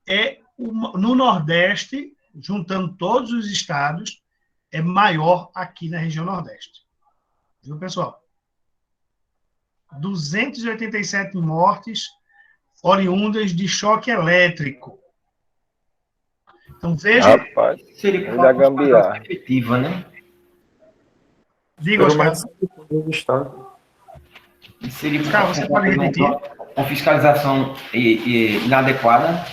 é, no Nordeste, juntando todos os estados, é maior aqui na região Nordeste. Viu, pessoal? 287 mortes oriundas de choque elétrico. Então, veja... Rapaz, seria da gambiarra. Efetiva, né? Diga, Oscar. Seria você pode repetir? Uma fiscalização inadequada?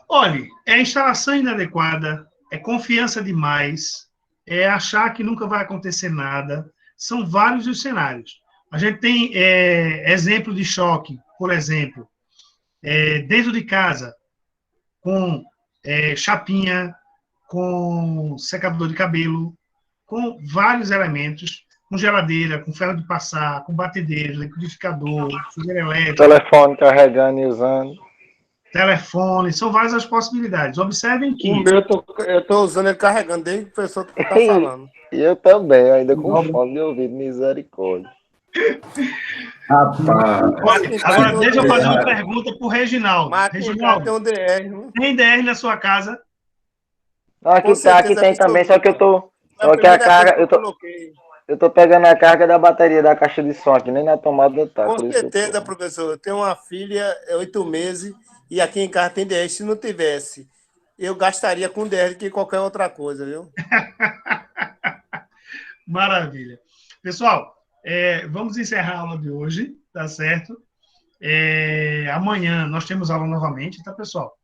Olhe, é instalação inadequada, é confiança demais, é achar que nunca vai acontecer nada. São vários os cenários. A gente tem exemplo de choque, por exemplo, dentro de casa, com chapinha, com secador de cabelo, com vários elementos, com geladeira, com ferro de passar, com batedeira, liquidificador, chuveiro elétrico. Telefone carregando e usando. Telefone, são várias as possibilidades. Observem que... O meu eu tô usando ele carregando desde que o professor tá falando. E eu também, ainda com fome de ouvido, misericórdia. Olha, agora deixa eu fazer uma pergunta para o Reginaldo. Reginaldo, tem um DR, né? Tem DR na sua casa? Aqui tem também, só que eu tô... Só que a carga... Eu tô pegando a carga da bateria da caixa de som aqui, nem na tomada tá. Com certeza, professor. Eu tenho uma filha, 8 meses, e aqui em casa tem DR. Se não tivesse, eu gastaria com DR que qualquer outra coisa, viu? Maravilha. Pessoal, vamos encerrar a aula de hoje, tá certo? Amanhã nós temos aula novamente, tá, pessoal?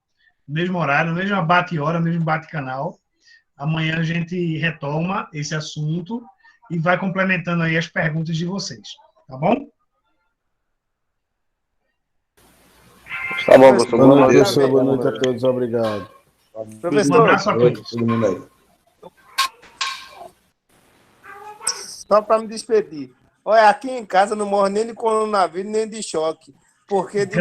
Mesmo horário, mesmo bate-hora, mesmo bate-canal. Amanhã a gente retoma esse assunto e vai complementando aí as perguntas de vocês, tá bom? Tá bom, professor. Boa noite a todos, obrigado. Professor, um abraço a todos. Todo mundo aí. Só para me despedir. Olha, aqui em casa não morre nem de coronavírus, nem de choque. Porque de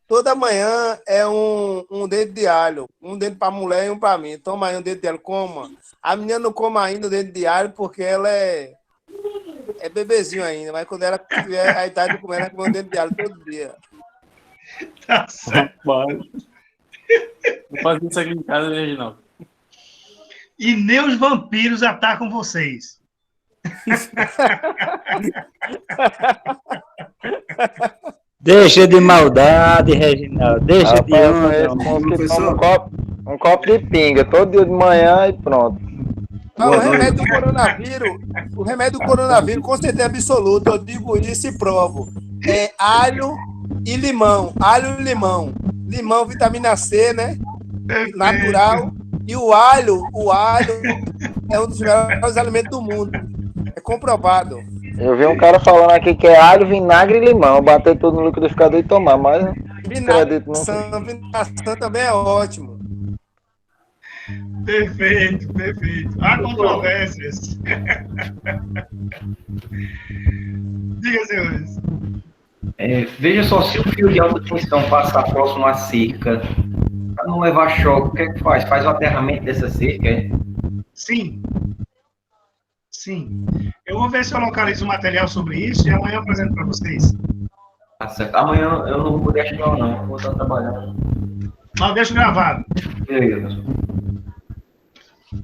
toda manhã é um dedo de alho. Um dedo para a mulher e um para mim. Toma aí um dedo de alho, coma. A menina não come ainda o dedo de alho porque ela é bebezinho ainda. Mas quando ela tiver a idade de comer, ela come um dedo de alho todo dia. Tá certo. Vou fazer isso aqui em casa, Reginaldo. E nem os vampiros atacam vocês. Deixa de maldade, Reginaldo. Deixa de onda. Um copo de pinga todo dia de manhã e pronto. Não, o remédio do coronavírus, com certeza absoluta, eu digo isso e provo. É alho e limão. Alho e limão. Limão, vitamina C, né? Natural. E o alho é um dos melhores alimentos do mundo. É comprovado. Eu vi um cara falando aqui que é alho, vinagre e limão. Bater tudo no liquidificador e tomar, mas vinagre também é ótimo. Perfeito. Há controvérsias. Diga, senhores. Veja só, se o fio de alta tensão passar próximo à cerca, Para não levar choque, o que é que faz? Faz o aterramento dessa cerca, é? Sim. Sim. Eu vou ver se eu localizo um material sobre isso e amanhã eu apresento para vocês. Tá certo. Amanhã eu não vou poder chegar, não. Eu vou estar trabalhando. Mas deixa gravado. Beleza.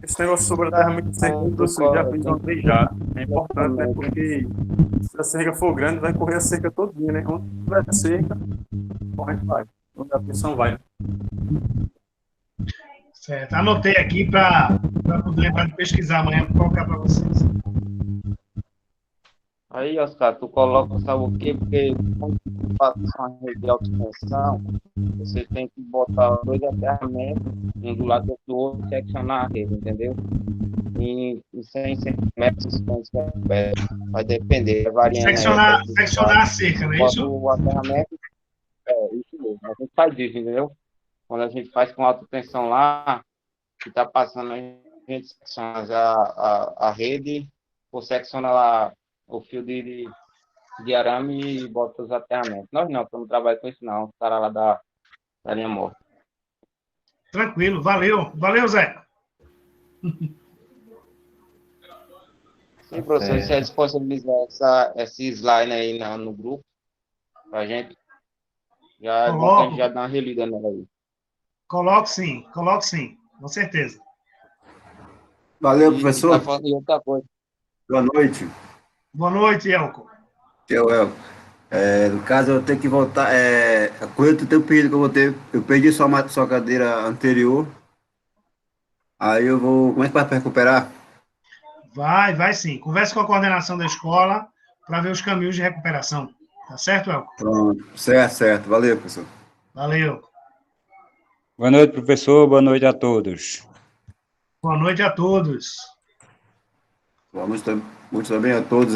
Esse negócio sobre aterramento de cerca, professor, já fiz uma vez já. É importante, né? Porque se a cerca for grande, vai correr a cerca todinha, né? Onde tiver cerca, corrente vai. Onde a pressão vai. Certo. Anotei aqui para poder lembrar de pesquisar amanhã para colocar para vocês. Aí, Oscar, tu coloca, sabe o quê? Porque quando tu faz uma rede de alta tensão, você tem que botar 2 aterramentos, um do lado do outro, e seccionar a rede, entendeu? E 100 centímetros, vai depender, vai variando. Seccionar a cerca, não é isso? O aterramento, isso mesmo. A gente faz isso, entendeu? Quando a gente faz com alta tensão lá, que está passando, a gente secciona a rede, ou secciona lá o fio de arame e bota os aterramentos. Nós não trabalhamos com isso, não. Os caras lá da linha morta. Tranquilo, valeu. Valeu, Zé. Sim, professor, você disponibilizar esse slide aí no grupo pra gente. Já é bom que a gente já dá uma relida nela aí. Coloco sim, com certeza. Valeu, professor. E outra coisa. Boa noite. Boa noite, Elco. Elco. No caso, eu tenho que voltar. A coisa do teu pedido que eu vou ter. Eu perdi sua cadeira anterior. Aí eu vou. Como é que vai para recuperar? Vai sim. Converse com a coordenação da escola para ver os caminhos de recuperação. Tá certo, Elco? Pronto. Certo. Valeu, professor. Valeu. Boa noite, professor. Boa noite a todos. Boa noite a todos. Boa noite também a todos aí.